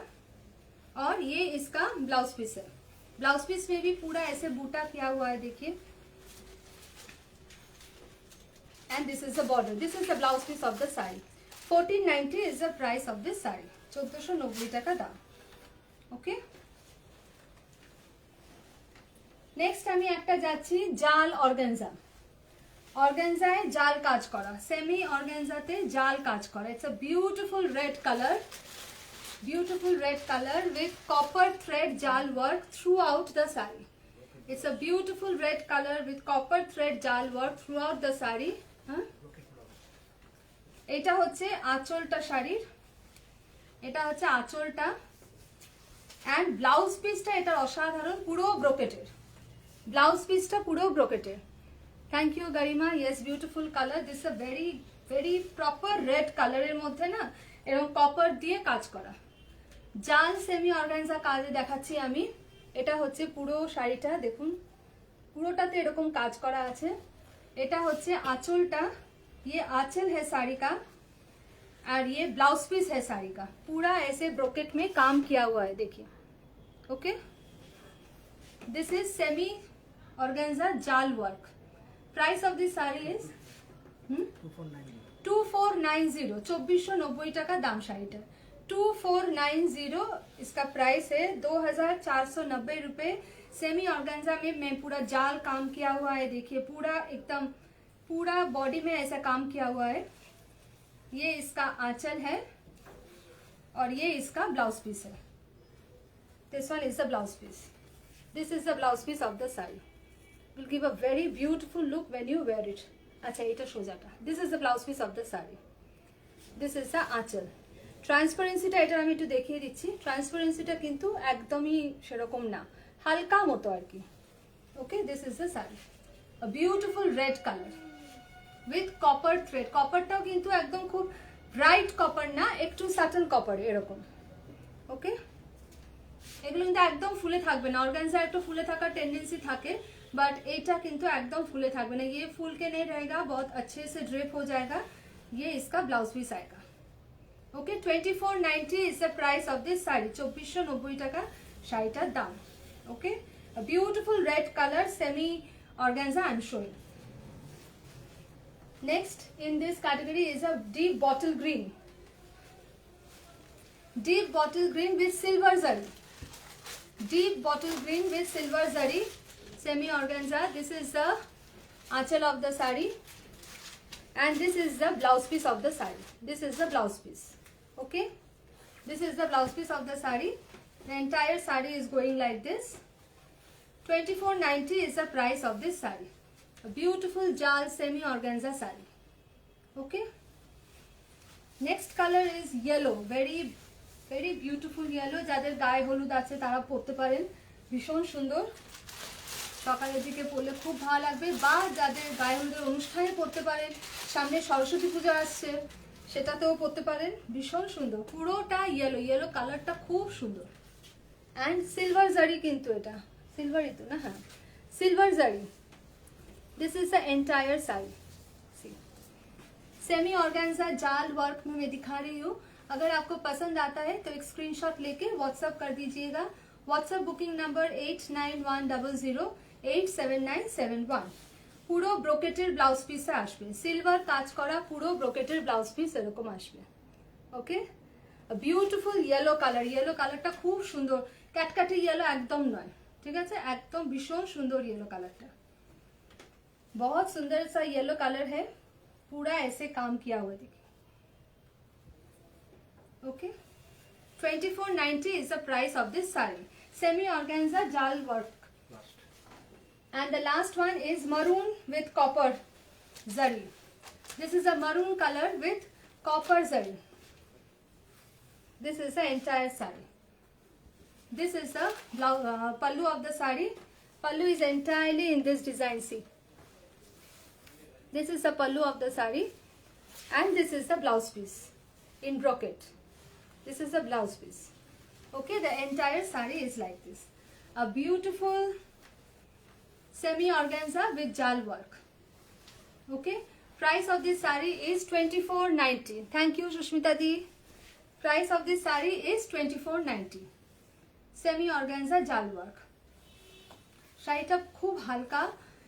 S1: और ये इसका ब्लाउज पीस है, ब्लाउज पीस में भी पूरा ऐसे बूटा किया हुआ है, देखिए। And this is the border, this is the blouse piece of the sari. 1490 is the price of this sari, 1490 টাকা দাম। ओके, নেক্সট আমি একটা যাচ্ছি জাল অর্গানজা। অর্গানজায় জাল কাজ করা, সেমি অর্গানজাতে জাল কাজ করা। It's a beautiful red colour, beautiful red colour with copper thread jaal work throughout the sari. It's a beautiful red colour with copper thread jaal work throughout the sari. হ্যাঁ, এটা হচ্ছে আঁচলটা শাড়ির, এটা হচ্ছে আঁচলটা। অ্যান্ড ব্লাউজ পিসটা এটার অসাধারণ, পুরো ব্রোকেটের। ব্লাউজ পিসটা পুরো ব্রোকেটের। Thank you Garima, yes beautiful colour. This a very very proper red কালারের মধ্যে না এরকম কপার দিয়ে কাজ করা জাল সেমি অর্গানজা কাজে দেখাচ্ছি আমি। এটা হচ্ছে পুরো শাড়িটা, দেখুন পুরোটাতে এরকম কাজ করা আছে। এটা হচ্ছে আঁচলটা, ये आंचल है साड़ी का और ये ब्लाउज पीस है साड़ी का। पूरा ऐसे ब्रोकेट में काम किया हुआ है, देखिए। Okay, this is semi organza jaal work. Price of this sari is 2490, 2490 টাকা দাম শাড়িটা। 2490 इसका प्राइस है, 2490 रुपए। सेमी ऑर्गेन्जा में मैं पूरा जाल काम किया हुआ है, देखिए पूरा एकदम पूरा बॉडी में ऐसा काम किया हुआ है। ये इसका आंचल है और ये इसका ब्लाउज पीस है। This one is the blouse piece, this is the blouse piece of the sari. Will give a very beautiful look when you wear it। अच्छा, এটা সোজাটা, this is the blouse piece of the sari, this is the aanchal. ট্রান্সপারেন্সিটা এটা আমি একটু দেখিয়ে দিচ্ছি। ট্রান্সপারেন্সিটা কিন্তু একদমই সেরকম না, হালকা মতো আর কি। Okay, this is the sari, a beautiful red colour with copper thread. কপারটাও কিন্তু একদম খুব ব্রাইট কপার না, একটু সাটল কপার এরকম। ওকে, এগুলো কিন্তু একদম ফুলে থাকবে না। অর্গানজা একটু ফুলে থাকার টেন্ডেন্সি থাকে, बट এটা কিন্তু একদম ফুলে থাকবে না। ये फूल के नहीं रहेगा, बहुत अच्छे से ड्रेप हो जाएगा। ये इसका ब्लाउज पीस आएगा। Okay, 2490 is the price of this sari, 2490 টাকা শাড়িটার দাম। Okay, a beautiful red color semi organza I am showing. Next in this category is a deep bottle green, deep bottle green with silver zari, deep bottle green with silver zari, semi organza. This is the aanchal of the saree and this is the blouse piece of the saree. This is the blouse piece. Okay, this is the blouse piece of the saree. The entire saree is going like this. 2490 is the price of this saree. A beautiful jal semi organza saree. Okay, next color is yellow, very very beautiful yellow। যাদের গায়ে হলুদ আছে তারা পরতে পারেন, ভীষণ সুন্দর। সকালের দিকে পরলে খুব ভালো লাগবে, বা যাদের গায়ে হলুদের অনুষ্ঠানে পরতে পারেন, সামনে সরস্বতী পূজা আসছে সেটাতেও পরতে পারেন। ভীষণ সুন্দর, পুরোটা ইয়েলো, ইয়েলো কালারটা খুব সুন্দর। অ্যান্ড সিলভার জারি, কিন্তু এটা সিলভারই তো না? হ্যাঁ, silver zari. This is the entire sari. Semi organza jaal work में मैं दिखा रही हूँ। अगर आपको पसंद आता है तो एक स्क्रीनशॉट लेके व्हाट्सएप कर दीजिएगा। WhatsApp booking number 8910087971। পুরো ব্রোকেটের ব্লাউজ পিসে আসবে, সিলভার কাজ করা পুরো ব্রোকেটের ব্লাউজ পিস এরকম আসবে। ওকে, বিউটিফুল ইয়েলো কালার, ইয়েলো কালারটা খুব সুন্দর, ক্যাটকাটি ইয়েলো একদম নয়, ঠিক আছে, একদম ভীষণ সুন্দর ইয়েলো কালারটা, बहुत सुंदर सा येलो कलर है, पूरा ऐसे काम किया हुआ देखिए। Okay, 2490 is the price of this saree, semi organza jal work। And the last one is maroon with copper zari। This is a maroon color with copper zari। This is the entire saree। This is the pallu of the saree। Pallu is entirely in this design, see। This is the pallu of the saree and this is the blouse piece in brocade। This is the blouse piece। Okay, the entire saree is like this, a beautiful semi organza with jal work। Okay, price of this saree is 2490। Thank you Sushmita di। Price of this saree is 2490, semi organza jal work। শাড়িটা খুব হালকা,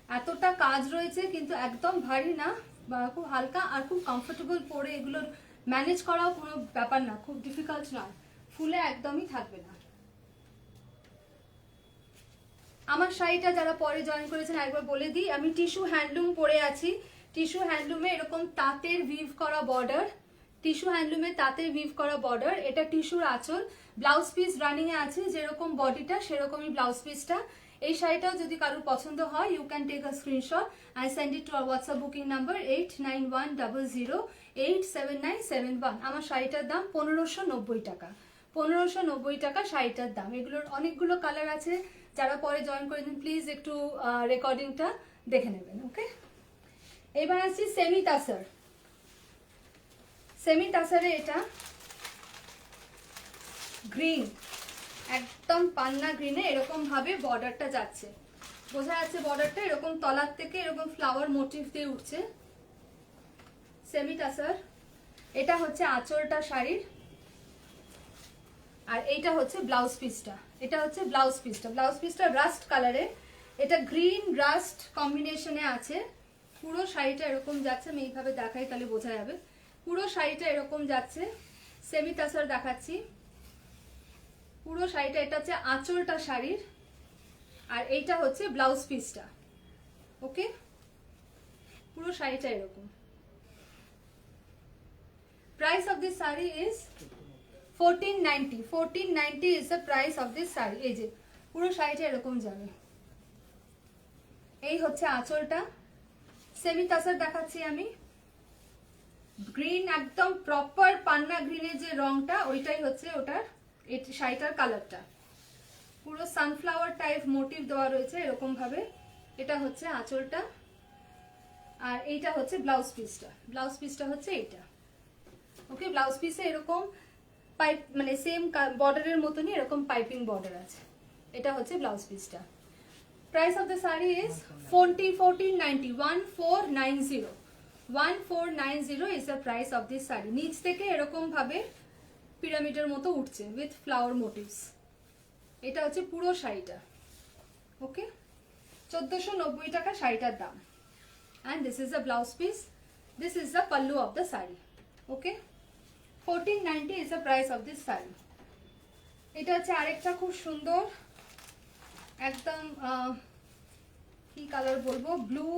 S1: এতটা কাজ রয়েছে কিন্তু একদম ভারী না, বা খুব হালকা আর খুব কমফোর্টেবল, পরে এগুলোর ম্যানেজ করাও কোনো ব্যাপার না, খুব ডিফিকাল্ট নয়, ফুলে একদমই থাকবে না। আমার শাড়িটা যারা পরে জয়েন করেছেন একবার বলে দিই, আমি টিস্যু হ্যান্ডলুম পরে আছি। টিস্যু হ্যান্ডলুমে এরকম তাঁতের ভিভ করা বর্ডার, টিস্যু হ্যান্ডলুমে তাঁতের ভিভ করা বর্ডার, এটা টিস্যুর আঁচল, ব্লাউজ পিস রানিং এ আছে, যেরকম বডিটা সেরকমই ব্লাউজ পিসটা। এই শাড়িটাও যদি কারোর পছন্দ হয়, you can take a screenshot I send it to our WhatsApp booking number 8910087971। আমার শাড়িটার দাম 1590 টাকা, 1590 টাকা শাড়িটার দাম। এগুলোর অনেকগুলো কালার আছে, যারা পরে জয়েন করে দিন প্লিজ একটু রেকর্ডিংটা দেখে নেবেন। ওকে, এবার আসছি সেমি তাসার। সেমি তাসারে এটা গ্রিন, একদম পান্না গ্রিনে এরকম ভাবে বর্ডারটা যাচ্ছে, বোঝা যাচ্ছে বর্ডারটা এরকম তলার থেকে এরকম ফ্লাওয়ার মোটিভ দিয়ে উঠছে। সেমি তাসার, এটা হচ্ছে আঁচলটা শাড়ির, আর এইটা হচ্ছে ব্লাউজ পিসটা, এটা হচ্ছে ব্লাউজ পিসটা। ব্লাউজ পিসটা রাস্ট কালারে, এটা গ্রিন রাস্ট কম্বিনেশনে আছে। পুরো শাড়িটা এরকম যাচ্ছে, আমি এইভাবে দেখাই তাহলে বোঝা যাবে, পুরো শাড়িটা এরকম যাচ্ছে। সেমি তাসার দেখাচ্ছি, পুরো শাড়িটা, এটা হচ্ছে আঁচলটা শাড়ির, আর এইটা হচ্ছে ব্লাউজ পিসটা। ওকে, পুরো শাড়িটা এরকম। Price of this sari is 1490। 1490 is the price of this sari. এই যে পুরো শাড়িটা এরকম যাবে, এই হচ্ছে আঁচলটা। সেমি তাসার দেখাচ্ছি আমি, গ্রিন, একদম প্রপার পান্না গ্রিনের যে রংটা ওইটাই হচ্ছে ওটার, এই শাড়িটার কালারটা পুরো সানফ্লাওয়ার টাইপ মোটিভ দেওয়া রয়েছে এরকম ভাবে। এটা হচ্ছে আঁচলটা, আর এইটা হচ্ছে ব্লাউজ পিসটা। ব্লাউজ পিসটা হচ্ছে এইটা। ওকে, ব্লাউজ পিসে এরকম পাইপ, মানে সেম বর্ডারের মতনই এরকম পাইপিং বর্ডার আছে। এটা হচ্ছে ব্লাউজ পিসটা। Price of the sari is 1490। 1490 is the price of this sari. নিচ থেকে এরকম ভাবে পিরামিডের মতো উঠছে উইথ ফ্লাওয়ার মোটিভস। এটা হচ্ছে পুরো শাড়িটা। ওকে, 1490 টাকা শাড়িটার দাম। And this is the blouse piece, this is the pallu of the sari. Okay, 1490 is the price of this saree। এটা হচ্ছে আরেকটা খুব সুন্দর, একদম কি কালার বলবো, ব্লু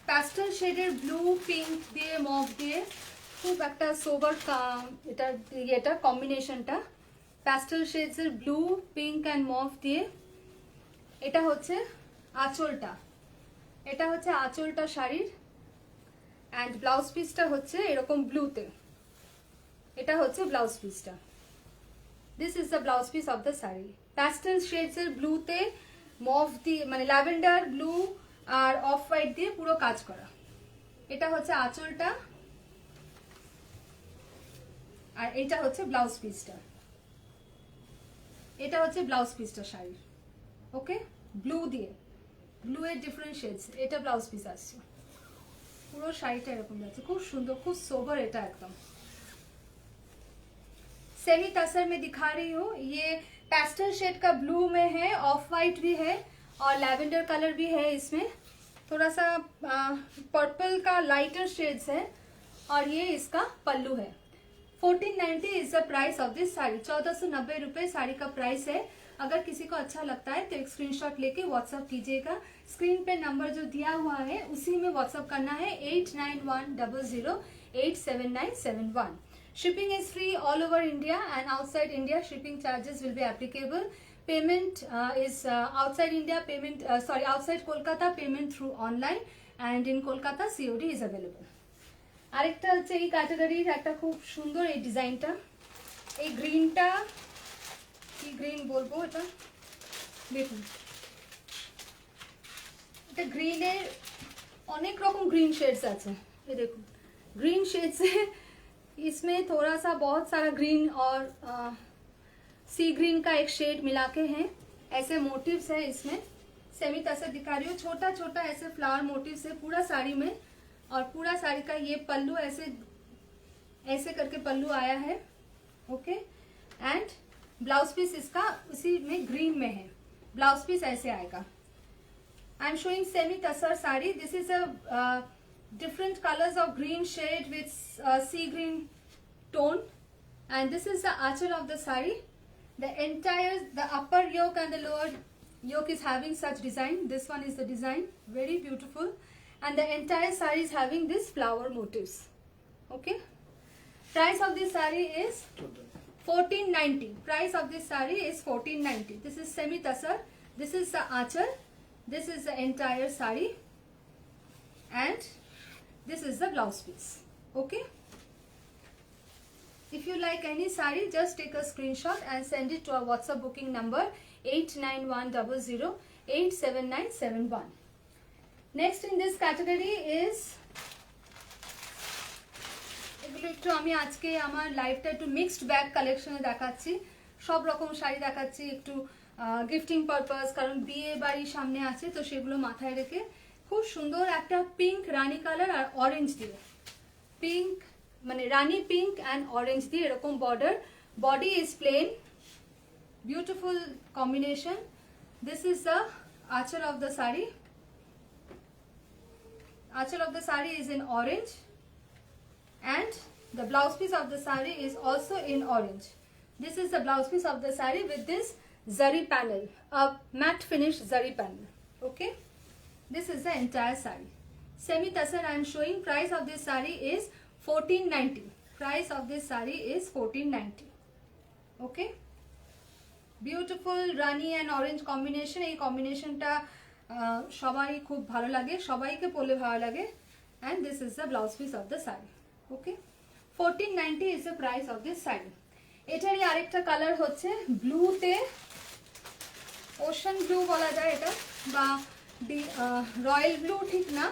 S1: প্যাস্টেল শেডের ব্লু পিঙ্ক দিয়ে মভ দিয়ে, খুব একটা সোবার এটা কম্বিনেশনটা, প্যাস্টেল শেডসের ব্লু পিঙ্ক অ্যান্ড মভ দিয়ে। এটা হচ্ছে আঁচলটা, এটা হচ্ছে আঁচলটা শাড়ির, অ্যান্ড ব্লাউজ পিসটা হচ্ছে এরকম ব্লুতে। এটা হচ্ছে ব্লাউজ পিসটা। This is the blouse piece of the sari, pastel shades এর ব্লুতে মভ দিয়ে মানে ল্যাভেন্ডার ব্লু আর অফ হোয়াইট দিয়ে পুরো কাজ করা। এটা হচ্ছে আঁচলটা আর এটা হচ্ছে ব্লাউজ পিসটা। এটা হচ্ছে ব্লাউজ পিসটা শাড়ির। ওকে, ব্লু দিয়ে, ব্লু এর ডিফারেন্ট শেডস। এটা ব্লাউজ পিস আসছে, পুরো শাড়িটা এরকম যাচ্ছে, খুব সুন্দর, খুব সোবার। এটা একদম सेमी तसर में दिखा रही हूँ। ये पेस्टल शेड का ब्लू में है, ऑफ वाइट भी है और लैवेंडर कलर भी है। इसमें थोड़ा सा पर्पल का लाइटर शेड्स है और ये इसका पल्लू है। 1490 is the price of this sari. 1490 रुपए साड़ी का प्राइस है। अगर किसी को अच्छा लगता है तो एक स्क्रीनशॉट लेके व्हाट्सअप कीजिएगा। स्क्रीन पे नंबर जो दिया हुआ है उसी में व्हाट्सअप करना है 8910087971। Shipping is free all over India and outside India shipping charges will be applicable. Payment is outside India payment outside Kolkata payment through online and in Kolkata COD is available. আরেকটা হচ্ছে এই ক্যাটাগরির একটা খুব সুন্দর এই ডিজাইনটা। এই গ্রিনটা কি গ্রিন বলবো, এটা দেখুন, এটা গ্রিনের অনেক রকম গ্রিন শেডস আছে। ये देखो ग्रीन शेड्स है, इसमें थोड़ा सा बहुत सारा ग्रीन और सी ग्रीन का एक शेड मिला के हैं। ऐसे मोटिव्स है इसमें। सेमी तसर दिखा रही हूँ, छोटा छोटा ऐसे फ्लावर मोटिव्स है पूरा साड़ी में। और पूरा साड़ी का ये पल्लू ऐसे ऐसे करके पल्लू आया है। ओके, एंड ब्लाउज पीस इसका उसी में ग्रीन में है। ब्लाउज पीस ऐसे आएगा। I am showing semi tussar sari. This is a different colors of green shade with sea green tone, and this is the achal of the saree. The upper yoke and the lower yoke is having such design. This one is the design, very beautiful, and the entire saree is having this flower motifs. Okay, price of this saree is 1490. Price of this saree is 1490. This is semi tasar, this is the achal, this is the entire saree, and this is the blouse piece. Okay, if you like any saree, just take a screenshot and send it to our WhatsApp booking number 8910087971. Next in this category is এগুলো একটু আমি আজকে আমার লাইফটা একটু mixed bag কালেকশনে দেখাচ্ছি। সব রকম শাড়ি দেখাচ্ছি একটু গিফটিং পারপাস, কারণ বিয়ে বাড়ি সামনে আছে তো সেগুলো মাথায় রেখে খুব সুন্দর একটা পিঙ্ক রানী কালার আর অরেঞ্জ দিয়ে, পিঙ্ক মানে রানী পিঙ্ক অ্যান্ড অরেঞ্জ দিয়ে এরকম বর্ডার। Body is plain, beautiful combination. This is the aanchal of the sari. Aanchal of the sari is in orange and the blouse piece of the saree is also in orange. This is the blouse piece of the saree with this zari panel, a matte finish zari panel. Okay, this is the entire saree. Semi tasar I am showing. Price of this saree is 1490. Price of this saree is 1490. Okay, beautiful rani and orange combination. এই কম্বিনেশনটা সবাই খুব ভালো লাগে, সবাইকে পরলে ভালো লাগে। and this is the blouse piece of the saree. Okay, 1490 is the price of this saree. এটারই আরেকটা কালার হচ্ছে ব্লুতে, ওশান ব্লু বলা যায় এটা, বা রয়্যাল ব্লু ঠিক না,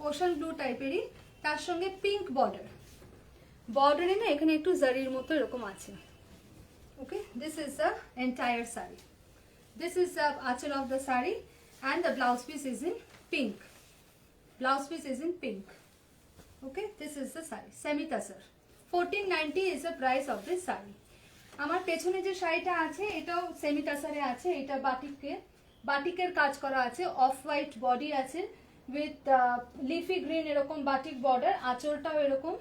S1: ওশান ব্লু টাইপেরই, তার সঙ্গে পিঙ্ক বর্ডার। বর্ডারে না এখানে একটু জারির মতো এরকম আছে। Okay, this is the entire sari. This is the aanchal of the sari and the blouse piece is in pink. Blouse piece is in pink. Okay, this is the saree, semi tasar. 1490 is the price of this saree. আমার পেছনে যে শাড়িটা আছে এটাও semi টাসারে আছে। এটা বাটিকের কাজ করা আছে, অফ হোয়াইট বডি আছে উইথ লিফি গ্রিন এরকম বাটিক বর্ডার, আঁচলটাও এরকম।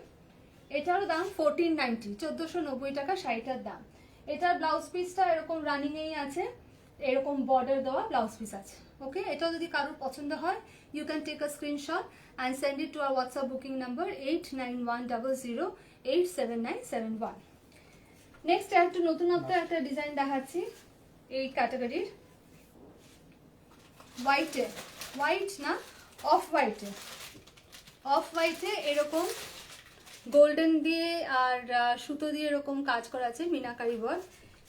S1: এটারও দাম 1490, 1490 টাকা শাড়িটার দাম। এটার ব্লাউজ পিসটা এরকম রানিংয়েই আছে, এরকম বর্ডার দেওয়া ব্লাউজ পিস আছে। ওকে, এটাও যদি কারোর পছন্দ হয় you can take a screenshot and send it to our WhatsApp booking number 8910087971. Next একটা নতুনত্ব একটা ডিজাইন দেখাচ্ছি এই ক্যাটাগরির। হোয়াইট না, অফ হোয়াইটে এরকম গোল্ডেন দিয়ে আর সুতো দিয়ে এরকম কাজ করা আছে मीनाकारी वर्क।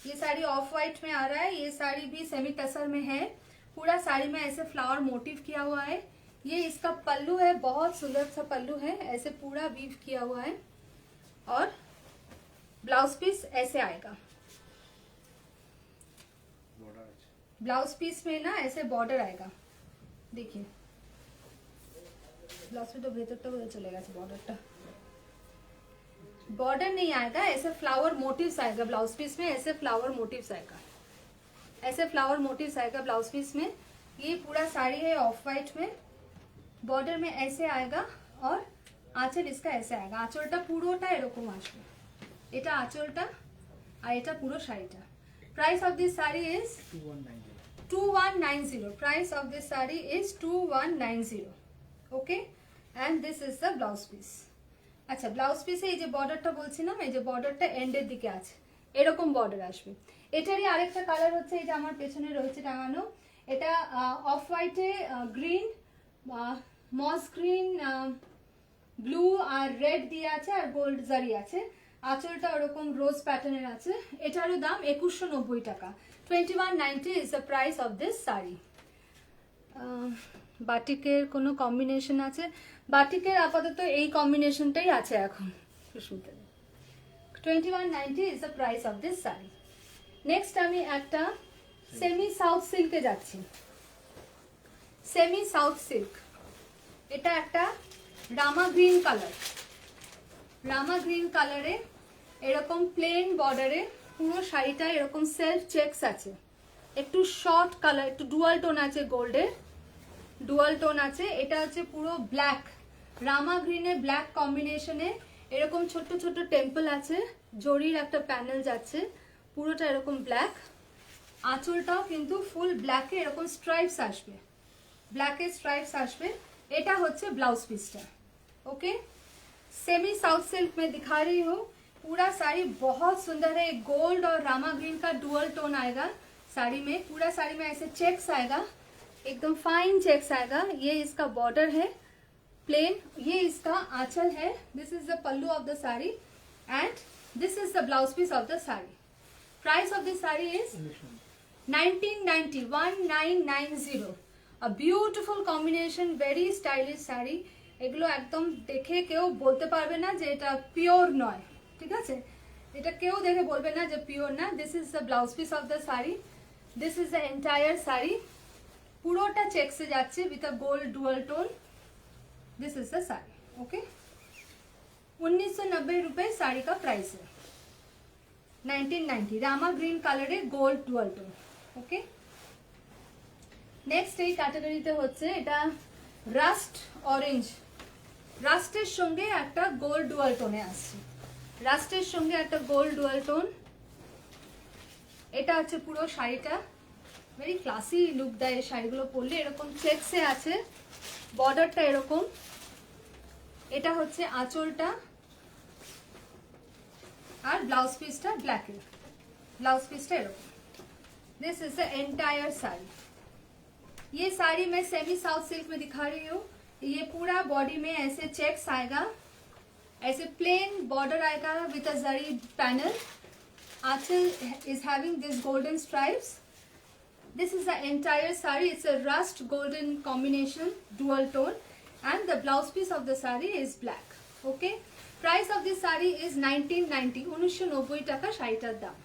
S1: ये साड़ी ऑफ वाइट में आ रहा है। ये साड़ी भी सेमी टसर में है। पूरा साड़ी में ऐसे फ्लावर मोटिव किया हुआ है। ये इसका पल्लू है, बहुत सुंदर सा पल्लू है, ऐसे पूरा वीव किया हुआ है। और ब्लाउज पीस ऐसे आएगा। ब्लाउज पीस में ना ऐसे बॉर्डर आएगा, देखिए ब्लाउज पे तो ভেতরটা বোঝা চলে গেছে, बॉर्डर नहीं आएगा, ऐसे फ्लावर मोटिव्स आएगा ब्लाउज पीस में, ऐसे फ्लावर मोटिव्स आएगा, ऐसे फ्लावर मोटिव्स आएगा ब्लाउज पीस में। ये पूरा साड़ी है ऑफ वाइट में, बॉर्डर में ऐसे आएगा और आंचल इसका ऐसे आएगा। आंचलটা পুরোটা এরকম আসবে, এটা আঁচলটা আর এটা পুরো শাড়িটা। Price of this sari is 2190। Price of this sari is 2190। Okay, and this is the blouse piece. আচ্ছা, ব্লাউজ পিসে এই যে বর্ডারটা বলছিলাম, এই যে বর্ডারটা এন্ডের দিকে আছে, এরকম বর্ডার আসবে। এটারই আরেকটা কালার হচ্ছে এই যে আমার পেছনে রয়েছে টাঙানো, এটা অফ হোয়াইটে গ্রিন, মস গ্রিন, ব্লু আর রেড দিয়ে আছে আর গোল্ড জারি আছে। আঁচলটা ওরকম রোজ প্যাটার্নের আছে। এটারও দাম 2190 টাকা। 2190 is the price of this sari. বাটিকের কোনো কম্বিনেশন আছে? বাটিকের আপাতত এই কম্বিনেশনটাই আছে এখন সুস্মিতা। 2190 is the price of this sari. Next আমি একটা সেমি সাউথ সিল্কে যাচ্ছি। সেমি সাউথ সিল্ক, এটা একটা রামা গ্রিন কালার, রামা গ্রিন কালারে এরকম প্লেন বর্ডারে পুরো শাড়িটা এরকম সেলফ চেকস আছে, একটু শর্ট কালার, একটু ডুয়াল টোন আছে, গোল্ডের ডুয়াল টোন আছে। এটা হচ্ছে পুরো ব্ল্যাক, রামা গ্রিনে ব্ল্যাক কম্বিনেশনে এরকম ছোট ছোট টেম্পল আছে, জরির একটা প্যানেল যাচ্ছে, পুরোটা এরকম ব্ল্যাক। আঁচলটাও কিন্তু ফুল ব্ল্যাকে এরকম স্ট্রাইপস আসবে, ব্ল্যাকে স্ট্রাইপস আসবে। এটা হচ্ছে ব্লাউজ পিসটা। ओके, सेमी साउथ सिल्क में दिखा रही हूँ। पूरा साड़ी बहुत सुंदर है, गोल्ड और रामा ग्रीन का डुअल टोन आएगा साड़ी में। पूरा साड़ी में ऐसे चेक्स आएगा, एकदम फाइन चेक्स आएगा। ये इसका बॉर्डर है प्लेन, ये इसका आंचल है। This is the pallu of the sari and this is the blouse piece of the sari. Price of this sari is 1990, 1990। A beautiful combination, very stylish sari. এগুলো একদম দেখে কেউ বলতে পারবে না যে এটা পিওর নয়, ঠিক আছে? এটা কেউ দেখে বলবে না যে পিওর না। This is the blouse piece of the sari, this is the entire sari, পুরোটা চেকসে যাচ্ছে with a gold dual tone. This is the sari. Okay, 1990 रुपए साड़ी का प्राइस है। 1990, Rama green colour gold dual tone. Okay, next এই ক্যাটাগরিতে হচ্ছে এটা রাস্ট অরেঞ্জ। রাস্টের সঙ্গে একটা গোল্ড ডুয়াল টোনে আসছে, রাস্টের সঙ্গে একটা গোল্ড ডুয়াল টোন। এটা হচ্ছে পুরো শাড়িটা, ভেরি ক্লাসি লুক দেয় এই শাড়িগুলো পরলে। এরকম চেকসে আছে, বর্ডারটা এরকম। এটা হচ্ছে আঁচলটা আর ব্লাউজ পিসটা ব্ল্যাকের, ব্লাউজ পিসটা এরকম। This is the entire sari. ये साड़ी मैं सेमी साउथ सिल्क में दिखा रही हूँ। ये पूरा बॉडी में ऐसे चेक्स आएगा, ऐसे प्लेन बॉर्डर आएगा with a zari panel. Aanchal is having this golden stripes. This is the entire sari, it's a rust golden combination dual tone and the blouse piece of the saree is black. Okay, price of this saree is 1990, 1990 টাকা শাড়িটার দাম।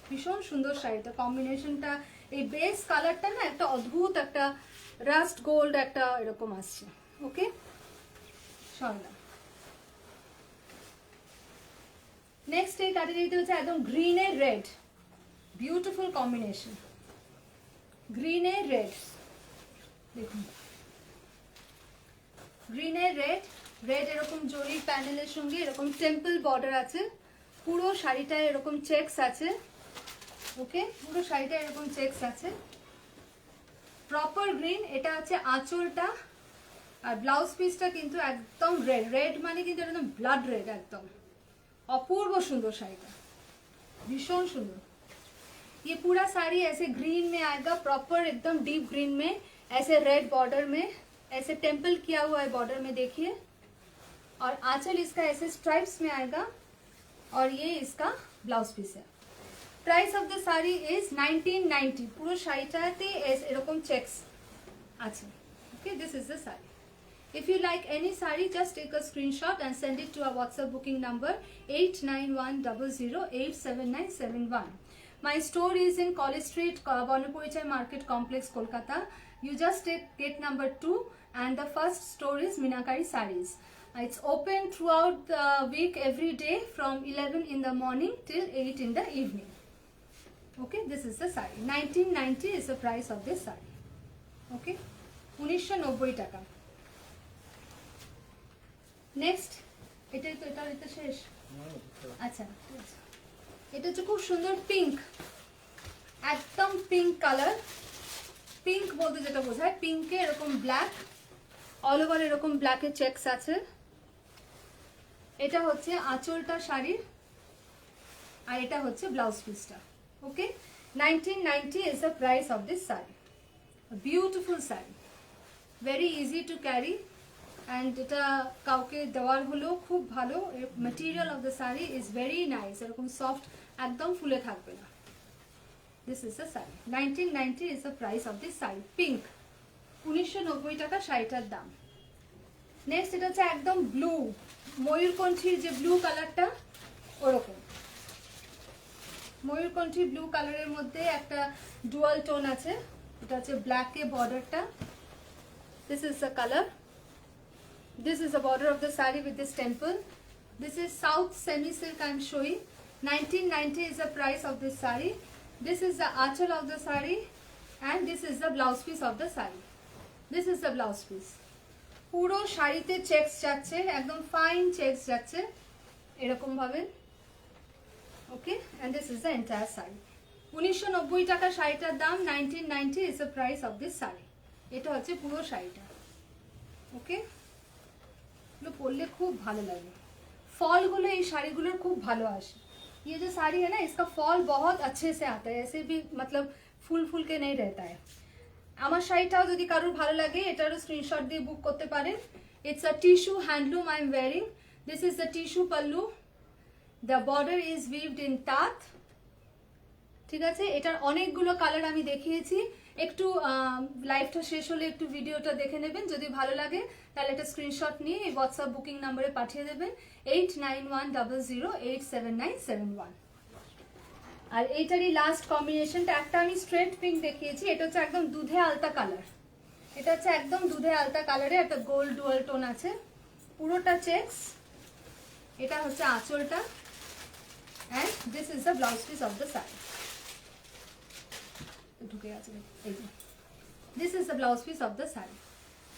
S1: ভীষণ সুন্দর শাড়িটা, কম্বিনেশনটা, এই base কালারটা না একটা অদ্ভুত একটা রাস্ট গোল্ড একটা এরকম আসছে। ওকে, সরলা। নেক্সট এই ক্যাটাগরিতে হচ্ছে একদম গ্রিন এর রেড, বিউটিফুল কম্বিনেশন, গ্রিন এর রেড। দেখুন গ্রিনের রেড, রেড এরকম জরি প্যানেলের সঙ্গে এরকম টেম্পল বর্ডার আছে, পুরো শাড়িটায় এরকম চেকস আছে। ওকে, পুরো শাড়িটা এরকম চেকস আছে, প্রপার গ্রিন। এটা হচ্ছে আঁচলটা আর ব্লাউজ পিসটা কিন্তু একদম রেড, রেড মানে কিন্তু একদম ব্লাড রেড, একদম অপূর্ব সুন্দর শাড়িটা, ভীষণ সুন্দর। ये पूरा साड़ी ऐसे ग्रीन में आएगा, प्रॉपर एकदम डीप ग्रीन में, ऐसे रेड बॉर्डर में ऐसे टेम्पल किया हुआ है बॉर्डर में, देखिए। और आंचल इसका ऐसे स्ट्राइप्स में आएगा और ये इसका ब्लाउज पीस है। Price of the sari is 1990 পুরো শাড়িটাতে এরকম চেকস আছে okay this is the sari If you like any sari, just take a screenshot and send it to our WhatsApp booking number 8910087971. My store is in College Street, Bonapurichai Market Complex, Kolkata. You just take gate number 2 and the first store is Minakari Sarees. It's open throughout the week every day from 11 in the morning till 8 in the evening. Okay, this is the sari. 1990 is the price of this sari. Okay, 1990 টাকা next এটাই তো এটা শেষ আচ্ছা এটা হচ্ছে খুব সুন্দর পিঙ্ক একদম পিঙ্ক কালার পিঙ্ক বলতে যেটা বোঝায় পিঙ্কে এরকম ব্ল্যাক অল ওভার এরকম ব্ল্যাকের চেকস আছে এটা হচ্ছে আঁচলটা শাড়ির আর এটা হচ্ছে ব্লাউজ পিসটা ওকে 1990 is the price of this saree a beautiful saree very easy to carry and এটা কাউকে দেওয়ার হলো খুব ভালো material of the sari is very nice এরকম সফট একদম ফুলে থাকবে না this is the sari 1990 is the price of this sari pink 1990 টাকা শাড়িটার দাম নেক্সট এটা হচ্ছে একদম ব্লু ময়ূরকণ্ঠীর যে ব্লু কালারটা ওরকম ময়ূরকণ্ঠী ব্লু কালারের মধ্যে একটা ডুয়াল টোন আছে এটা হচ্ছে ব্ল্যাকে বর্ডারটা this is the colour This is the border of the saree with this temple. This is South semi silk I am showing. 1990 is the price of this saree. This is the achal of the saree and this is the blouse piece of the saree. This is the blouse piece. পুরো শাড়িতে checks যাচ্ছে একদম fine checks যাচ্ছে এরকম ভাবে ওকে and this is the entire saree 1990 টাকা শাড়িটার দাম 1990 is the price of this saree এটা হচ্ছে পুরো শাড়িটা ওকে পরলে খুব ভালো লাগে फॉल এই শাড়িগুলোর খুব ভালো আসে ये जो साड़ी है ना इसका फॉल बहुत अच्छे से आता है ऐसे भी मतलब फूल फूल के नहीं रहता है আমার শাড়িটাও যদি কারোর ভালো লাগে এটারও স্ক্রিনশট দিয়ে বুক করতে পারেন it's a tissue handloom I am wearing this is the tissue pallu the border is weaved in তাঁত ঠিক আছে এটার অনেকগুলো কালার আমি দেখিয়েছি একটু লাইভটা শেষ হলে একটু ভিডিওটা দেখে নেবেন যদি ভালো লাগে তাহলে একটা স্ক্রিনশট নিয়ে এই হোয়াটসঅ্যাপ বুকিং নম্বরে পাঠিয়ে দেবেন 8910087971 আর এইটারই লাস্ট কম্বিনেশনটা একটা আমি স্ট্রেট পিঙ্ক দেখিয়েছি এটা হচ্ছে একদম দুধে আলতা কালার এটা হচ্ছে একদম দুধে আলতা কালারে একটা গোল্ড ডুয়াল টোন আছে পুরোটা চেকস এটা হচ্ছে আঁচলটা and this is the blouse piece of the saree ঢুকে আছে এই যে this is the blouse piece of the saree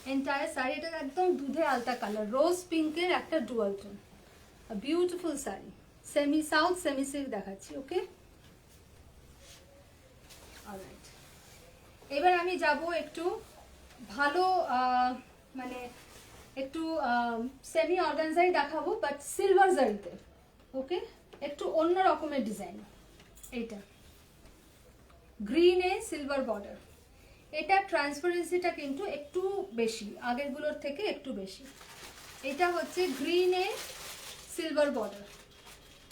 S1: entire saree এটা একদম দুধে আলতা কালার রোজ পিঙ্কের একটা dual tone a beautiful saree semi south semi silk দেখাচ্ছি ওকে অলরাইট এবার আমি যাব একটু ভালো মানে একটু সেমি অর্গানজাই দেখাবো বাট সিলভার জারিতে ওকে একটু অন্য রকমের ডিজাইন এইটা গ্রিনে সিলভার বর্ডার এটা ট্রান্সপারেন্সিটা কিন্তু একটু বেশি আগেরগুলোর থেকে একটু বেশি এটা হচ্ছে গ্রিনে সিলভার বর্ডার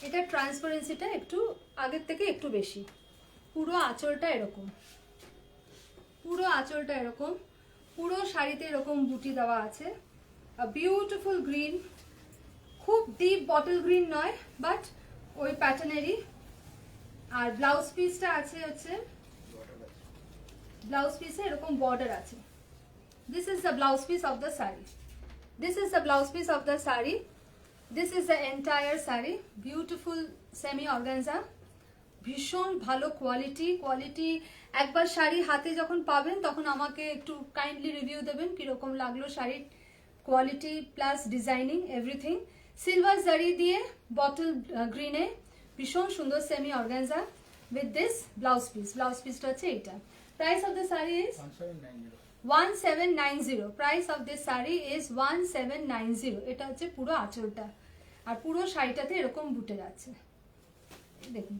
S1: এটা ট্রান্সপারেন্সিটা একটু আগের থেকে একটু বেশি পুরো আঁচলটা এরকম পুরো শাড়িতে এরকম বুটি দেওয়া আছে বিউটিফুল গ্রিন খুব ডিপ বটল গ্রিন নয় বাট ওই প্যাটার্নেরই আর ব্লাউজ পিসটা আছে হচ্ছে ব্লাউজ পিসে এরকম বর্ডার আছে this is the blouse piece of the sari this is the blouse piece of the sari this is the entire sari beautiful semi organza ভীষণ ভালো কোয়ালিটি একবার শাড়ি হাতে যখন পাবেন তখন আমাকে একটু কাইন্ডলি রিভিউ দেবেন কিরকম লাগলো শাড়ির quality plus designing everything silver জারি দিয়ে বটল গ্রিনে ভীষণ সুন্দর semi organza with this blouse পিসটা হচ্ছে এইটা price of the sari is 1790 price of this sari is 1790 এটা হচ্ছে পুরো আঁচলটা আর পুরো শাড়িটাতে এরকম বুটে যাচ্ছে দেখুন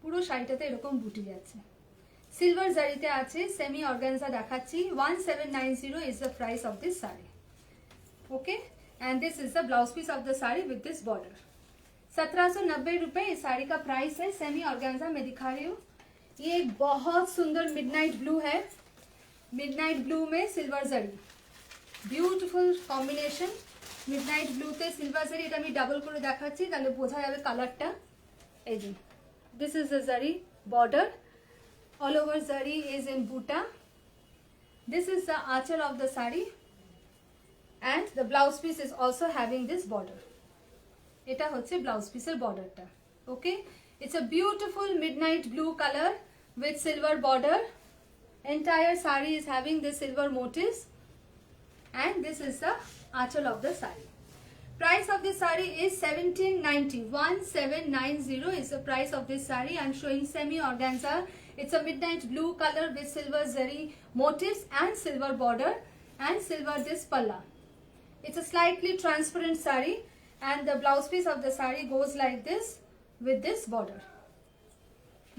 S1: পুরো শাড়িটাতে এরকম বুটি যাচ্ছে সিলভার জারিতে আছে সেমি অর্গানজা দেখাচ্ছি 1790 is the price of this saree okay and this is the blouse piece of the saree with this border 1790 रुपए इस साड़ी का प्राइस है। सेमी ऑर्गेन्जा में दिखा रही हूँ। ये एक बहुत सुंदर मिडनाइट ब्लू है, मिडनाइट ब्लू में सिल्वर जरी, বিউটিফুল কম্বিনেশন। মিডনাইট ব্লুতে সিলভার জারি, এটা আমি ডাবল করে দেখাচ্ছি তাহলে বোঝা যাবে কালারটা। এই যে this is the zari border, all over zari is in buta. This is the aanchal of the sari and the blouse piece is also having this border. এটা হচ্ছে ব্লাউজ পিসের বর্ডারটা। Okay, it's a beautiful midnight blue colour with silver border. Entire sari is having this silver motifs. And this is the achal of the saree. Price of this saree is 1790. 1790 is the price of this saree. I'm showing semi organza. It's a midnight blue color with silver zari motifs and silver border and silver this palla. It's a slightly transparent saree and the blouse piece of the saree goes like this with this border.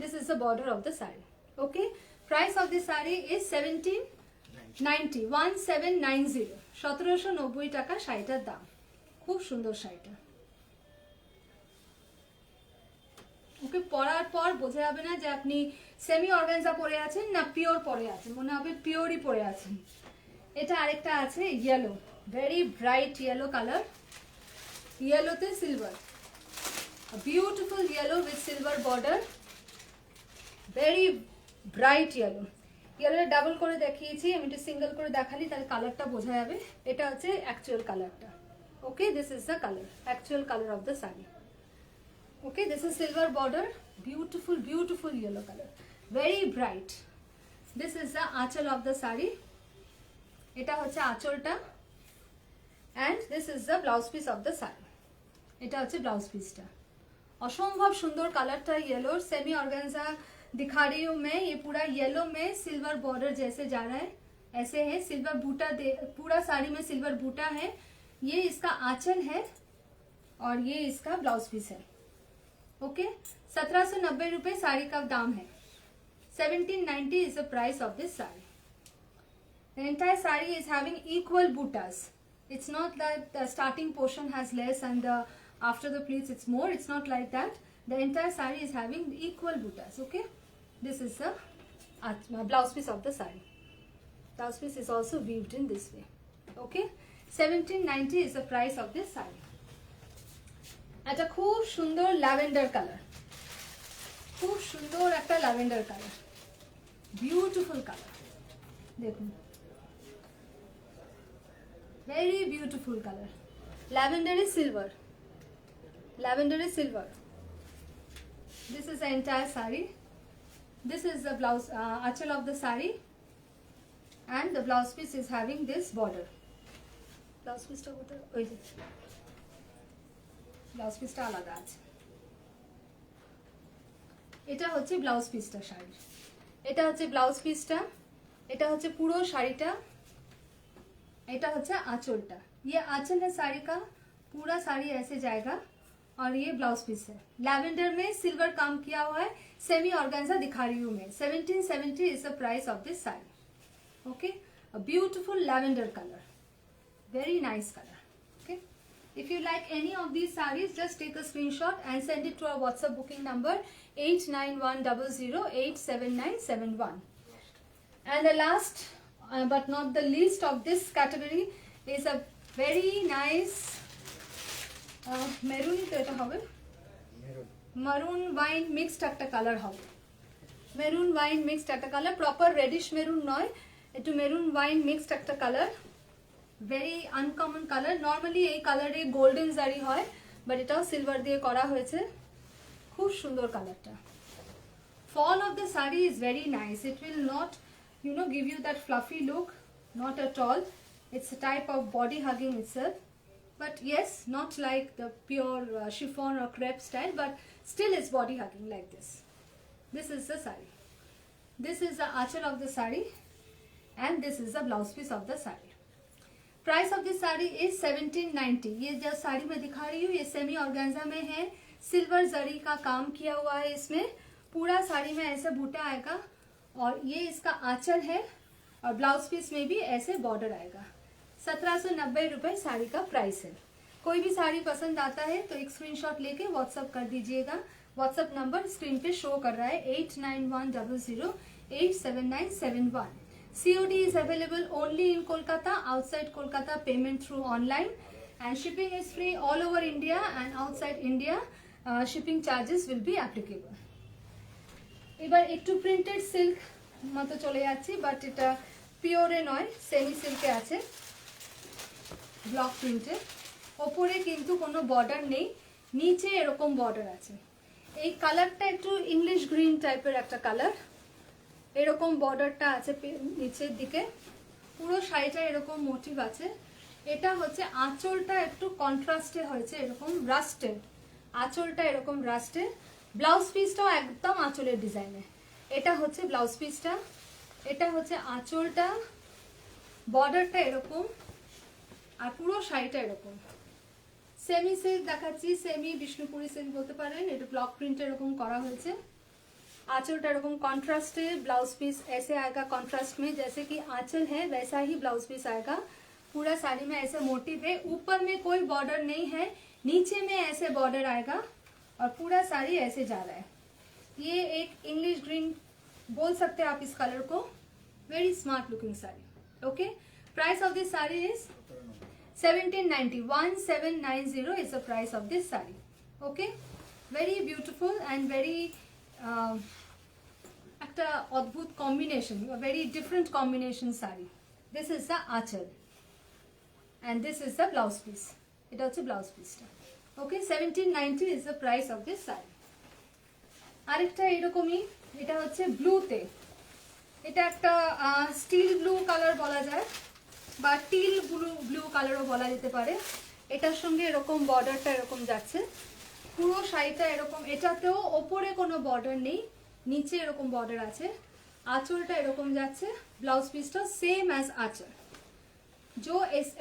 S1: This is the border of the saree. Okay, price of this saree is 1790. 1790 1790 টাকা শাড়িটার দাম। খুব সুন্দর শাড়িটা। ওকে, পরার পর বোঝা যাবে না যে আপনি সেমি অর্গানজা পরে আছেন না পিওর পরে আছেন, মনে হবে পিওরই পরে আছেন। এটা আরেকটা আছে yellow, very bright yellow colour, ইয়েলোতে silver, beautiful yellow with silver border, very bright yellow. ইয়েলোটা ডাবল করে দেখিয়েছি, আমি একটু সিঙ্গেল করে দেখালি তাহলে কালারটা বোঝা যাবে। এটা হচ্ছে অ্যাকচুয়াল কালারটা। Okay, this is the colour, actual colour of the sari. Okay, this is silver border, beautiful beautiful yellow colour, very bright. This is the aanchal of the sari. এটা হচ্ছে আঁচলটা and this is the blouse piece of the sari. এটা হচ্ছে blouse পিসটা। অসম্ভব সুন্দর কালারটা येलोर। Semi organza दिखा रही हूँ मैं। ये पूरा येलो में सिल्वर बॉर्डर जैसे जा रहा है, ऐसे है। सिल्वर बूटा पूरा साड़ी में सिल्वर बूटा है। ये इसका आंचल है और ये इसका ब्लाउज पीस है। ओके, 1790 रुपए साड़ी का दाम है। 1790 is the price of this saree. The entire saree is having equal buttas. It's not that the starting portion has less and after the pleats it's more. It's not like that. The entire saree is having equal buttas. Okay, this is the blouse piece of the saree. Blouse piece is also weaved in this way. Okay, 1790 is the price of this saree. একটা খুব সুন্দর lavender colour, খুব সুন্দর একটা lavender colour, beautiful colour. দেখুন, very beautiful color. Lavender is silver. Lavender is silver. This is the entire saree. This is the blouse achal of the saree and the blouse piece is having this border. Blouse piece ta kothay? Oi je blouse piece ta alada ache। এটা হচ্ছে blouse পিসটা শাড়ির, এটা হচ্ছে blouse পিসটা, এটা হচ্ছে পুরো শাড়িটা, এটা হচ্ছে आंचलটা। ये आंचल है साड़ी का, पूरा साड़ी ऐसे जाएगा और ये ब्लाउज पीस है। लैवेंडर में सिल्वर काम किया हुआ है। सेमी ऑर्गेन्जा दिखा रही हूँ मैं। 1770 is the price of this saree. Okay, a beautiful lavender color, very nice color. Okay, if you like any of these sarees, just take a screenshot and send it to our WhatsApp booking number 8910087971. And the last but not the least of this category is a very nice maroon to eta hobe, maroon wine mixed একটা colour হবে। Maroon wine mixed একটা colour, proper radish maroon নয়, একটু maroon wine mixed একটা colour, very uncommon colour. Normally এই কালারে golden জারি হয়, বাট এটাও সিলভার দিয়ে করা হয়েছে। খুব সুন্দর কালারটা। Fall of the sari is very nice. It will not give you that fluffy look, not at all. It's a type of body hugging itself, but yes, not like the pure chiffon or crepe style, but still it's body hugging like this. This is the saree. This is the achal of the saree and this is the blouse piece of the saree. Price of this saree is 1790. ये जो साड़ी मैं दिखा रही हूँ ये semi organza में है। Silver जरी का काम किया हुआ है इसमें। पूरा साड़ी में ऐसे बूटा आएगा और ये इसका आंचल है और ब्लाउज पीस में भी ऐसे बॉर्डर आएगा। 1790 रुपए साड़ी का प्राइस है। कोई भी साड़ी पसंद आता है तो एक स्क्रीनशॉट लेके व्हाट्सअप कर दीजिएगा। व्हाट्सअप नंबर स्क्रीन पे शो कर रहा है 8910087971। COD is available only in Kolkata. Outside Kolkata, payment through online, and shipping is free all over India, and outside India, shipping charges will be applicable. এবার একটু printed silk মতো চলে যাচ্ছি, but এটা পিওরে নয়, সেমি সিল্কে আছে, block প্রিন্টে। ওপরে কিন্তু কোনো বর্ডার নেই, নিচে এরকম বর্ডার আছে। এই কালারটা একটু ইংলিশ গ্রিন টাইপের একটা কালার। এরকম বর্ডারটা আছে নিচের দিকে, পুরো শাড়িটা এরকম মোটিভ আছে। এটা হচ্ছে আঁচলটা একটু কন্ট্রাস্টে হয়েছে, এরকম রাস্টেড আঁচলটা, এরকম রাস্টেড। ব্লাউজ পিসটাও একদম আঁচলের ডিজাইনে। এটা হচ্ছে ব্লাউজ পিসটা, এটা হচ্ছে আঁচলটা, বর্ডারটা এরকম, আর পুরো শাড়িটা এরকম। সেমি সিল্ক দেখাচ্ছি, সেমি বিষ্ণুপুরি সিল্ক বলতে পারেন। এটা ব্লক প্রিন্ট এরকম করা হয়েছে। आंचलটা এরকম कॉन्ट्रास्ट है, ब्लाउज पीस ऐसे आएगा कॉन्ट्रास्ट में, जैसे कि आंचल है वैसा ही ब्लाउज पीस आएगा। पूरा साड़ी में ऐसे मोटिव है, ऊपर में कोई बॉर्डर नहीं है, नीचे में ऐसे बॉर्डर आएगा, और पूरा साड़ी ऐसे जा रहा है। ये एक इंग्लिश ग्रीन बोल सकते हैं आप इस कलर को। Very smart looking sari. Okay, price of this sari is 1790। 1790 is the price of this saree. Okay, very beautiful and very একটা অদ্ভুত combination, very different combination sari. This is the aanchal and this is the blouse piece. এটা হচ্ছে blouse পিসটা। Okay, 1790 is the price of this sari. আরেকটা এরকমই, এটা হচ্ছে ব্লুতে। এটা একটা স্টিল ব্লু কালার বলা যায়, বা টিল ব্লু কালারও বলা যেতে পারে। এটার সঙ্গে এরকম বর্ডারটা এরকম যাচ্ছে, পুরো শাড়িটা এরকম। এটাতেও ওপরে কোনো বর্ডার নেই, নিচে এরকম বর্ডার আছে। आंचलটা এরকম যাচ্ছে, ब्लाउज पीसটা सेम एज आंचल। जो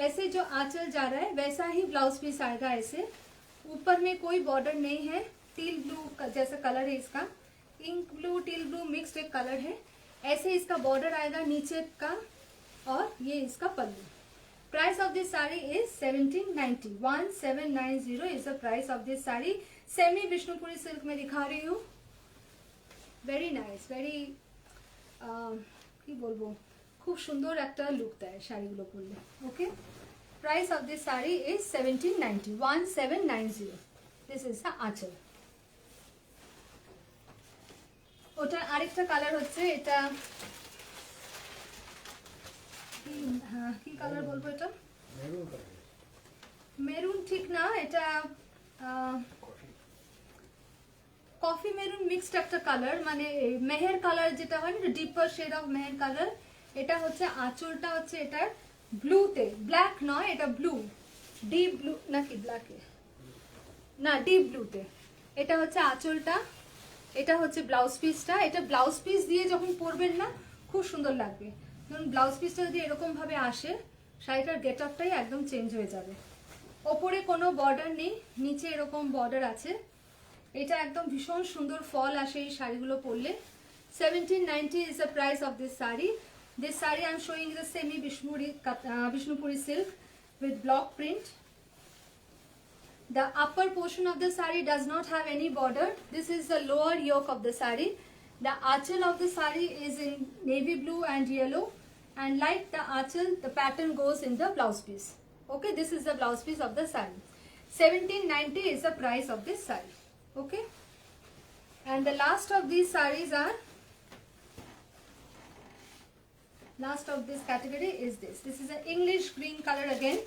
S1: ऐसे जो आंचल जा रहा है वैसा ही ब्लाउज पीस आएगा ऐसे। ऊपर में कोई बॉर्डर नहीं है, टील ब्लू जैसा कलर है इसका, ink blue teal blue mixed एक कलर है। ऐसे इसका बॉर्डर आएगा नीचे का, और ये इसका pallu. Price of this sari is 1790। 1790 is the price of this sari. Semi Vishnupuri silk में दिखा रही हूँ। वेरी नाइस, वेरी কি বলবো, খুব সুন্দর একটা লুক দেয় শাড়িগুলো পরলে। Okay, price of this sari is 1790। 1790। This is the aanchal. ওটার আরেকটা কালার হচ্ছে, এটা হ্যাঁ কি কালার বলবো, এটা মেরুন ঠিক না, এটা কফি মেরুন মিক্সড একটা কালার, মানে মেহের কালার যেটা হয় না, ডিপার শেড অফ মেহের কালার। এটা হচ্ছে আঁচলটা হচ্ছে এটার ব্লুতে, ব্ল্যাক নয়, এটা ব্লু, ডিপ ব্লু নাকি ব্ল্যাকে না, ডিপ ব্লুতে। এটা হচ্ছে আঁচলটা, এটা হচ্ছে ব্লাউজ পিসটা। এটা ব্লাউজ পিস দিয়ে যখন পরবেন না খুব সুন্দর লাগবে। ধরুন ব্লাউজ পিসটা যদি এরকম ভাবে আসে, শাড়িটার গেট আপটাই একদম চেঞ্জ হয়ে যাবে। ওপরে কোনো বর্ডার নেই, নিচে এরকম বর্ডার আছে। এটা একদম ভীষণ সুন্দর ফল আসে এই শাড়িগুলো পরলে। 1790 is the price of this saree. This saree I am showing is a semi Vishnupuri silk with block print. The upper portion of the saree does not have any border. This is the lower yoke of the saree. The aanchal of the saree is in navy blue and yellow, and like the aanchal, the pattern goes in the blouse piece. Okay, this is the blouse piece of the saree. 1790 is the price of this saree. Okay, and the last of these sarees are, last of this category is this. This is an English green color again.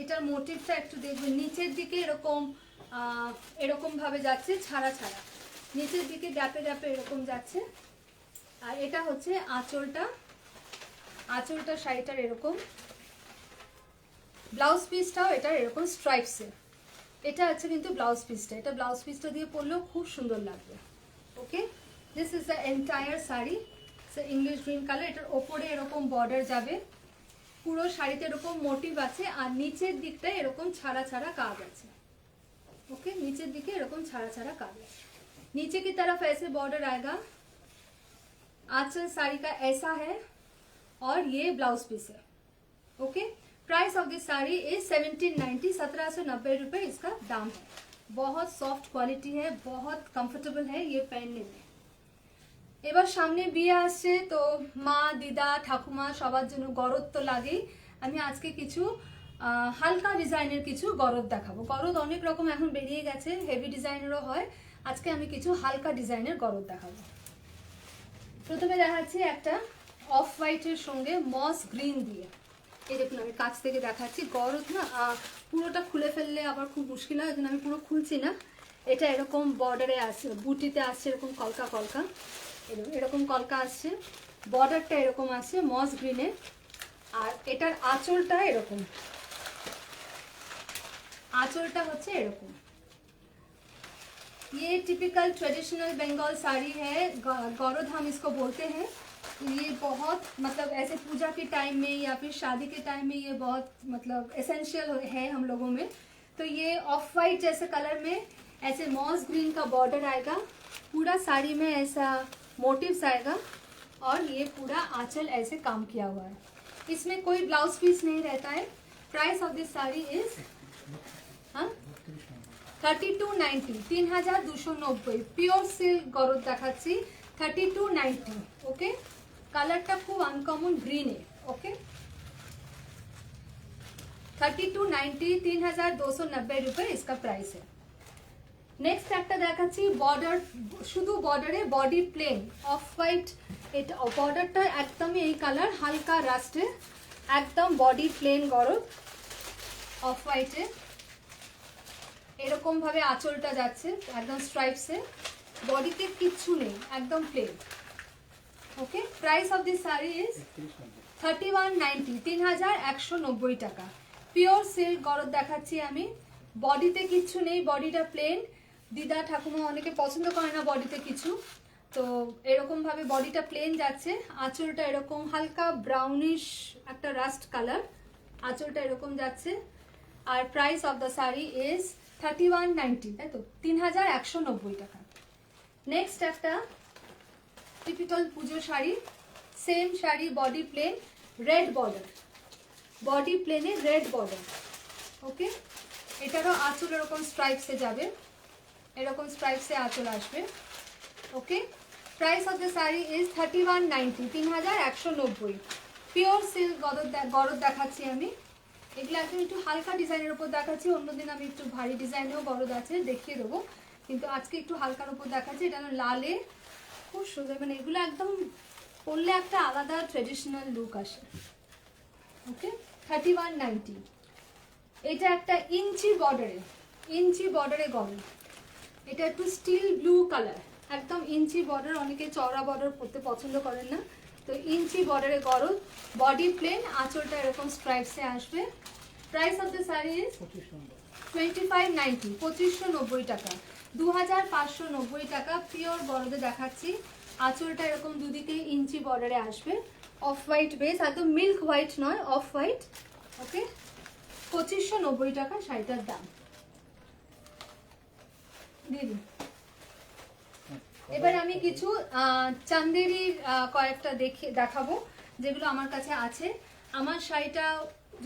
S1: এটার মোটিভটা একটু দেখবেন, নিচের দিকে এরকম এরকম ভাবে যাচ্ছে, ছাড়া ছাড়া নিচের দিকে ড্যাপে ড্যাপে এরকম যাচ্ছে। আর এটা হচ্ছে আঁচলটা, আঁচলটা শাড়িটার এরকম। ব্লাউজ পিসটাও এটার এরকম স্ট্রাইপসে। এটা আছে কিন্তু ব্লাউজ পিসটা, এটা ব্লাউজ পিসটা দিয়ে পরলেও খুব সুন্দর লাগবে। Okay, this is the entire sari. English green colour. এটার ওপরে এরকম বর্ডার যাবে, পুরো শাড়িতে এরকম মোটিভ আছে, আর নিচের দিকটা এরকম ছাড়া ছাড়া কাজ আছে। ओके, नीचे दिखे एरकम छाड़ा छाड़ा काज है। नीचे की तरफ ऐसे बॉर्डर आएगा। आंचल साड़ी का ऐसा है, और ये ब्लाउज पीस है। Okay, price of this sari is 1790, 1790 रुपए इसका दाम है। बहुत सॉफ्ट क्वालिटी है, बहुत कंफर्टेबल है ये पहनने में। এবার সামনে বিয়ে আসছে, তো মা দিদা ঠাকুমা সবার জন্য গরদ তো লাগেই। আমি আজকে কিছু হালকা ডিজাইনের কিছু গরদ দেখাবো। গরদ অনেক রকম এখন বেরিয়ে গেছে, হেভি ডিজাইনেরও হয়। আজকে আমি কিছু হালকা ডিজাইনের গরদ দেখাবো। প্রথমে দেখাচ্ছি একটা অফ হোয়াইটের সঙ্গে মস গ্রিন দিয়ে। এই দেখুন আমি কাছ থেকে দেখাচ্ছি। গরদ না পুরোটা খুলে ফেললে আবার খুব মুশকিল হয়, এজন্য আমি পুরো খুলছি না। এটা এরকম বর্ডারে আসছে, বুটিতে আসছে এরকম কলকা কলকা, এরকম কলকা আসছে। বর্ডারটা এরকম আসছে মস গ্রিনের, আর এটার আঁচলটা এরকম, আঁচলটা হচ্ছে এরকম। ये टिपिकल ट्रेडिशनल बंगाल साड़ी है, गौरद हम इसको बोलते हैं। ये बहुत मतलब ऐसे पूजा के टाइम में या फिर शादी के टाइम में ये बहुत मतलब एसेंशियल है हम लोगों में। तो ये ऑफ वाइट जैसे कलर में ऐसे मॉस ग्रीन का बॉर्डर आएगा, पूरा साड़ी में ऐसा मोटिव्स आएगा, और ये पूरा आंचल ऐसे काम किया हुआ है। इसमें कोई ब्लाउज पीस नहीं रहता है। Price of this sari is 3290, 3290 pure silk গরদ দেখাচ্ছি 3290। ওকে, কালারটা খুব আনকমন গ্রিনে। ওকে, 3290, 3290 रुपए इसका प्राइस है। নেক্সট একটা দেখাচ্ছি বর্ডার, শুধু বর্ডারে বডি প্লেন অফ হোয়াইট। এটা বর্ডারটা একদমই এই কালার হালকা রাস্টে, একদম বডি প্লেন গরদ অফ হোয়াইটে। এরকম ভাবে আঁচলটা যাচ্ছে একদম স্ট্রাইপসে, বডিতে কিচ্ছু নেই, একদম plain. Okay, price of this sari is 3190, 3190 টাকা। পিওর সিল্ক গরদ দেখাচ্ছি আমি। বডিতে কিচ্ছু নেই, বডিটা প্লেন। দিদা ঠাকুমা অনেকে পছন্দ করে না বডিতে কিছু, তো এরকম ভাবে বডিটা প্লেন যাচ্ছে। আঁচলটা এরকম হালকা ব্রাউনিশ একটা রাস্ট কালার, আঁচলটা এরকম যাচ্ছে। আর price of the sari is 3190, তাই তো 3190 টাকা। নেক্সট একটা typical Puja sari, same sari, body plain, red border, body প্লেনে রেড বর্ডার। ওকে, এটারও আঁচল এরকম স্ট্রাইপসে যাবে, এরকম স্ট্রাইপসে আঁচল আসবে। Okay, price of the sari is 3190, 3190। Pure silk গরদ দেখাচ্ছি আমি। এগুলো একদম একটু হালকা ডিজাইনের উপর দেখাচ্ছি, অন্যদিন আমি একটু ভারী ডিজাইনেও গরদ আছে দেখিয়ে দেবো, কিন্তু আজকে একটু হালকার উপর দেখাচ্ছি। এটা লালে খুব সুন্দর, মানে এগুলো একদম পরলে একটা আলাদা ট্রেডিশনাল লুক আসে। ওকে, 3190। এটা একটা ইঞ্চি বর্ডারে গরদ। এটা একটু স্টিল ব্লু কালার, একদম ইঞ্চি বর্ডার। অনেকে চওড়া বর্ডার পরতে পছন্দ করেন না, তো ইঞ্চি বর্ডারে গরদ, বডি প্লেন, আঁচলটা এরকম স্ট্রাইপসে আসবে। Price of the sari is 2590, 2590 টাকা, 2590 টাকা। পিওর বর্ডারে দেখাচ্ছি। আঁচলটা এরকম দুদিকে ইঞ্চি বর্ডারে আসবে, অফ হোয়াইট বেস, একদম মিল্ক হোয়াইট নয়, অফ হোয়াইট। ওকে, 2590 টাকা শাড়িটার দাম। দিদি এবার আমি কিছু চান্দেরির কয়েকটা দেখাবো যেগুলো আমার কাছে আছে। আমার শাড়িটা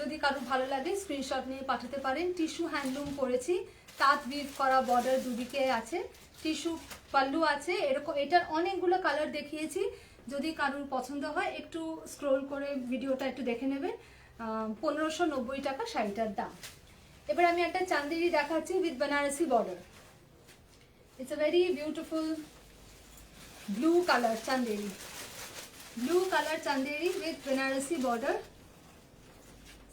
S1: যদি কারো ভালো লাগে স্ক্রিনশট নিয়ে পাঠাতে পারেন। টিস্যু হ্যান্ডলুম করেছি, তাঁত উইভ করা বর্ডার দুদিকে আছে, টিস্যু পাল্লু আছে এরকম। এটার অনেকগুলো কালার দেখিয়েছি, যদি কারোর পছন্দ হয় একটু স্ক্রোল করে ভিডিওটা একটু দেখে নেবেন। 1590 টাকা শাড়িটার দাম। এবার আমি একটা চান্দেরি দেখাচ্ছি with Banarasi border. It's a very beautiful blue color chanderi, blue color chanderi with Banarasi border.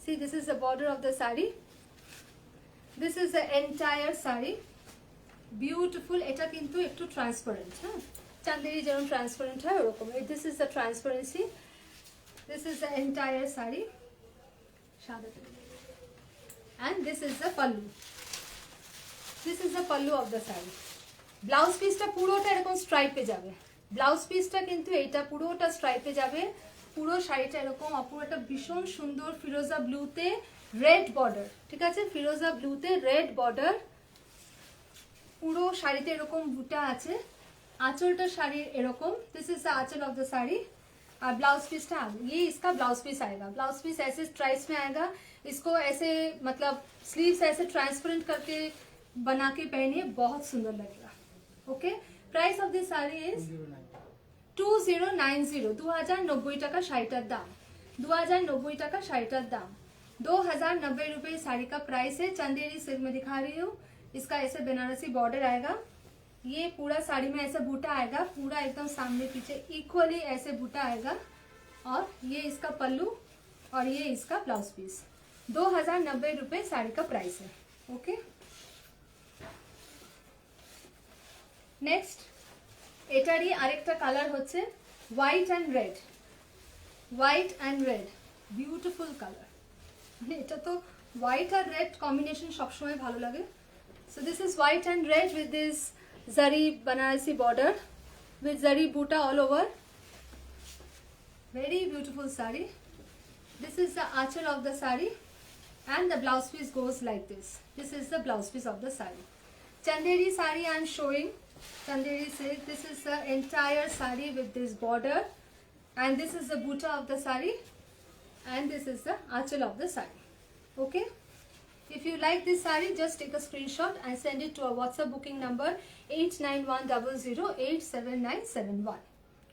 S1: See, this is the border of the sari, this is the entire sari, beautiful. এটা কিন্তু একটু ট্রান্সপারেন্ট, হ্যাঁ, চান্দেরি যেমন ট্রান্সপারেন্ট হয় ওরকম। this is the transparency, this is the entire sari, and this is the pallu, this is the pallu of the sari. Blouse পিসটা পুরোটা এরকম স্ট্রাইপে যাবে, ব্লাউজ পিসটা কিন্তু এইটা পুরোটা স্ট্রাইপে যাবে। পুরো শাড়িটা এরকম অপূর্বটা ভীষণ সুন্দর ফিরোজা ব্লুতে রেড বর্ডার, ঠিক আছে, ফিরোজা ব্লুতে রেড বর্ডার। পুরো শাড়িতে এরকম বুটা আছে। আঁচলটা শাড়ির এরকম, this is the aanchal of the sari. और ब्लाउज पीस था ये इसका ब्लाउज पीस आएगा। ब्लाउज पीस ऐसे स्ट्राइप्स में आएगा। इसको ऐसे मतलब स्लीव्स ऐसे ट्रांसपेरेंट करके बना के पहनिए, बहुत सुंदर लगेगा। Okay, price of this sari is 2090 2090 টাকা শাড়িটার দাম। 2090 টাকা শাড়িটার দাম। 2090 रुपए साड़ी का प्राइस है। चंदेरी सिल्क में दिखा रही हूँ। इसका ऐसे बनारसी बॉर्डर आएगा। ये पूरा साड़ी में ऐसे बूटा आएगा, पूरा एकदम सामने पीछे इक्वली ऐसे बूटा आएगा। और ये इसका पल्लू और ये इसका ब्लाउज पीस। 2090 रुपए साड़ी का प्राइस है। ओके, नेक्स्ट এটারই আরেকটা কালার হচ্ছে white and red. White and red beautiful colour, মানে এটা তো হোয়াইট আর রেড কম্বিনেশন সবসময় ভালো লাগে। So this is white and red with this জারি বানারসি বর্ডার উইথ জারি বুটা all over. Very beautiful sari. This is the achal of the sari and the blouse piece goes like this. This is the blouse piece of the sari. Chanderi sari I am showing. Chanderi silk. This is the entire sari with this border, and this is the buta of the sari, and this is the achal of the sari. Okay. If you like this sari, just take a screenshot and send it to our WhatsApp booking number 8910087971.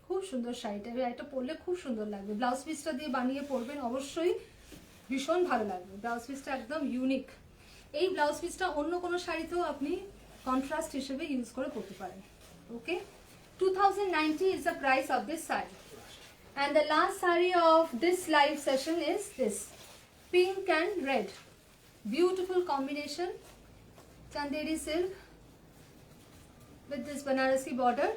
S1: খুব সুন্দর শাড়িটা, এটা পরলে খুব সুন্দর লাগবে। Blouse পিসটা দিয়ে বানিয়ে পরবেন, অবশ্যই ভীষণ ভালো লাগবে। ব্লাউজ পিসটা একদম ইউনিক। এই ব্লাউজ পিসটা অন্য কোনো শাড়িতেও আপনি কন্ট্রাস্ট হিসেবে ইউজ করে পরতে পারেন। ওকে, 2090 is the price of this saree. And the last saree of this live session is this pink and red. Beautiful combination. Chanderi silk with this Banarasi border.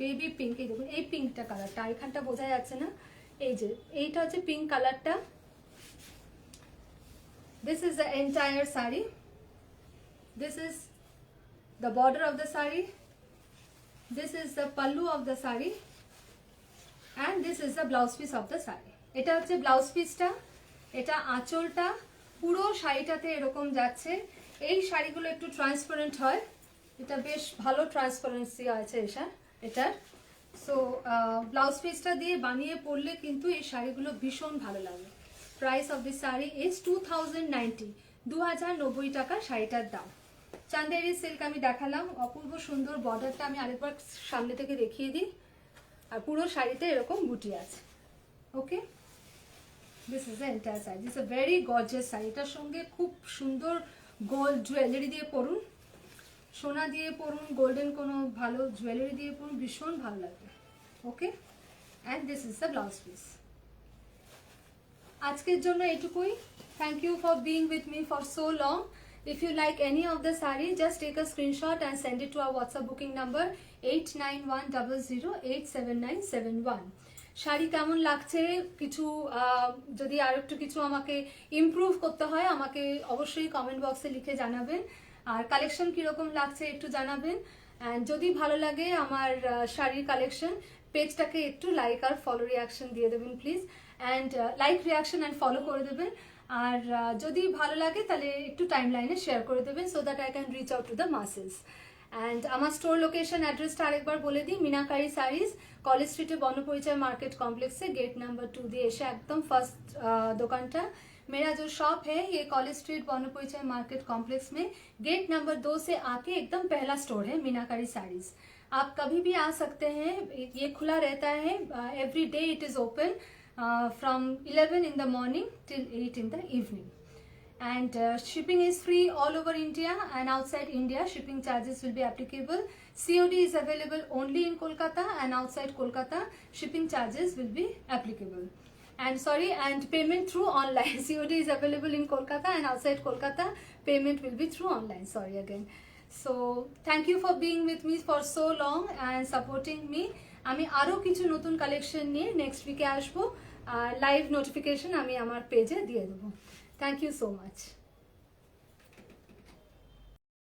S1: Baby pink. এই দেখুন এই পিঙ্কটা কালারটা, এখানটা বোঝা যাচ্ছে না, এই যে এইটা হচ্ছে পিঙ্ক কালারটা। This is the entire sari. This is the border of the sari. This is the pallu of the sari and this is the blouse piece of the sari. এটা হচ্ছে ব্লাউজ পিসটা, এটা আঁচলটা। পুরো শাড়িটাতে এরকম যাচ্ছে। এই শাড়িগুলো একটু ট্রান্সপারেন্ট হয়, এটা বেশ ভালো ট্রান্সপারেন্সি আছে এটার। সো ব্লাউজ পিসটা দিয়ে বানিয়ে পরলে কিন্তু এই শাড়িগুলো ভীষণ ভালো লাগে। Price of this sari is 2090 2090 টাকা শাড়িটার দাম। চান্দেরি সিল্ক আমি দেখালাম, অপূর্ব সুন্দর বর্ডারটা আমি আরেকবার সামনে থেকে দেখিয়ে দিই। আর পুরো শাড়িতে এরকম বুটি আছে। Okay, this is the entire sari. This is a very gorgeous sari. এটার সঙ্গে খুব সুন্দর গোল্ড জুয়েলারি দিয়ে পরুন, সোনা দিয়ে পরুন, গোল্ডেন কোনো ভালো জুয়েলারি দিয়ে পরুন, ভীষণ ভালো লাগবে। Okay, and this is the blouse piece. আজকের জন্য এটুকুই। Thank you for being with me for so long. If you like any of the saree, just take a screenshot and send it to our WhatsApp booking number 8910087971. Sari কেমন লাগছে, কিছু যদি আর একটু কিছু আমাকে ইমপ্রুভ করতে হয় আমাকে অবশ্যই কমেন্ট বক্সে লিখে জানাবেন। আর কালেকশন কীরকম লাগছে একটু জানাবেন। অ্যান্ড যদি ভালো লাগে আমার শাড়ির কালেকশন, পেজটাকে একটু লাইক আর ফলো রিয়াকশন দিয়ে দেবেন please. And like reaction and follow করে দেবেন। আর যদি ভালো লাগে তাহলে একটু টাইম লাইনে শেয়ার করে দেবেন, so that I can reach out to the মাসেস। And আমার স্টোর লোকেশন অ্যাড্রেসটা আরেকবার বলে দিই, মিনাকারি শাড়িজ, কলেজ স্ট্রিটে বর্ণপরিচয় মার্কেট কমপ্লেক্সে গেট নাম্বার 2 দিয়ে এসে একদম ফার্স্ট দোকানটা। मेरा जो शॉप है ये कॉलेज स्ट्रीट बर्णपरिचय मार्केट कॉम्प्लेक्स में गेट नंबर 2 से आके एकदम पहला स्टोर है मीनाकारी साड़ीज। आप कभी भी आ सकते हैं, ये खुला रहता है। Every day it is open from 11 in the morning till 8 in the evening. And shipping is free all over India, and outside India shipping charges will be applicable. COD is available only in Kolkata, and outside Kolkata shipping charges will be applicable. And payment through online. COD is available in Kolkata, and outside Kolkata payment will be through online. Sorry again. So thank you for being with me for so long and supporting me. আমি আরো কিছু নতুন collection নিয়ে next উইকে আসবো। Live notification আমি আমার পেজে দিয়ে দেবো। Thank you so much.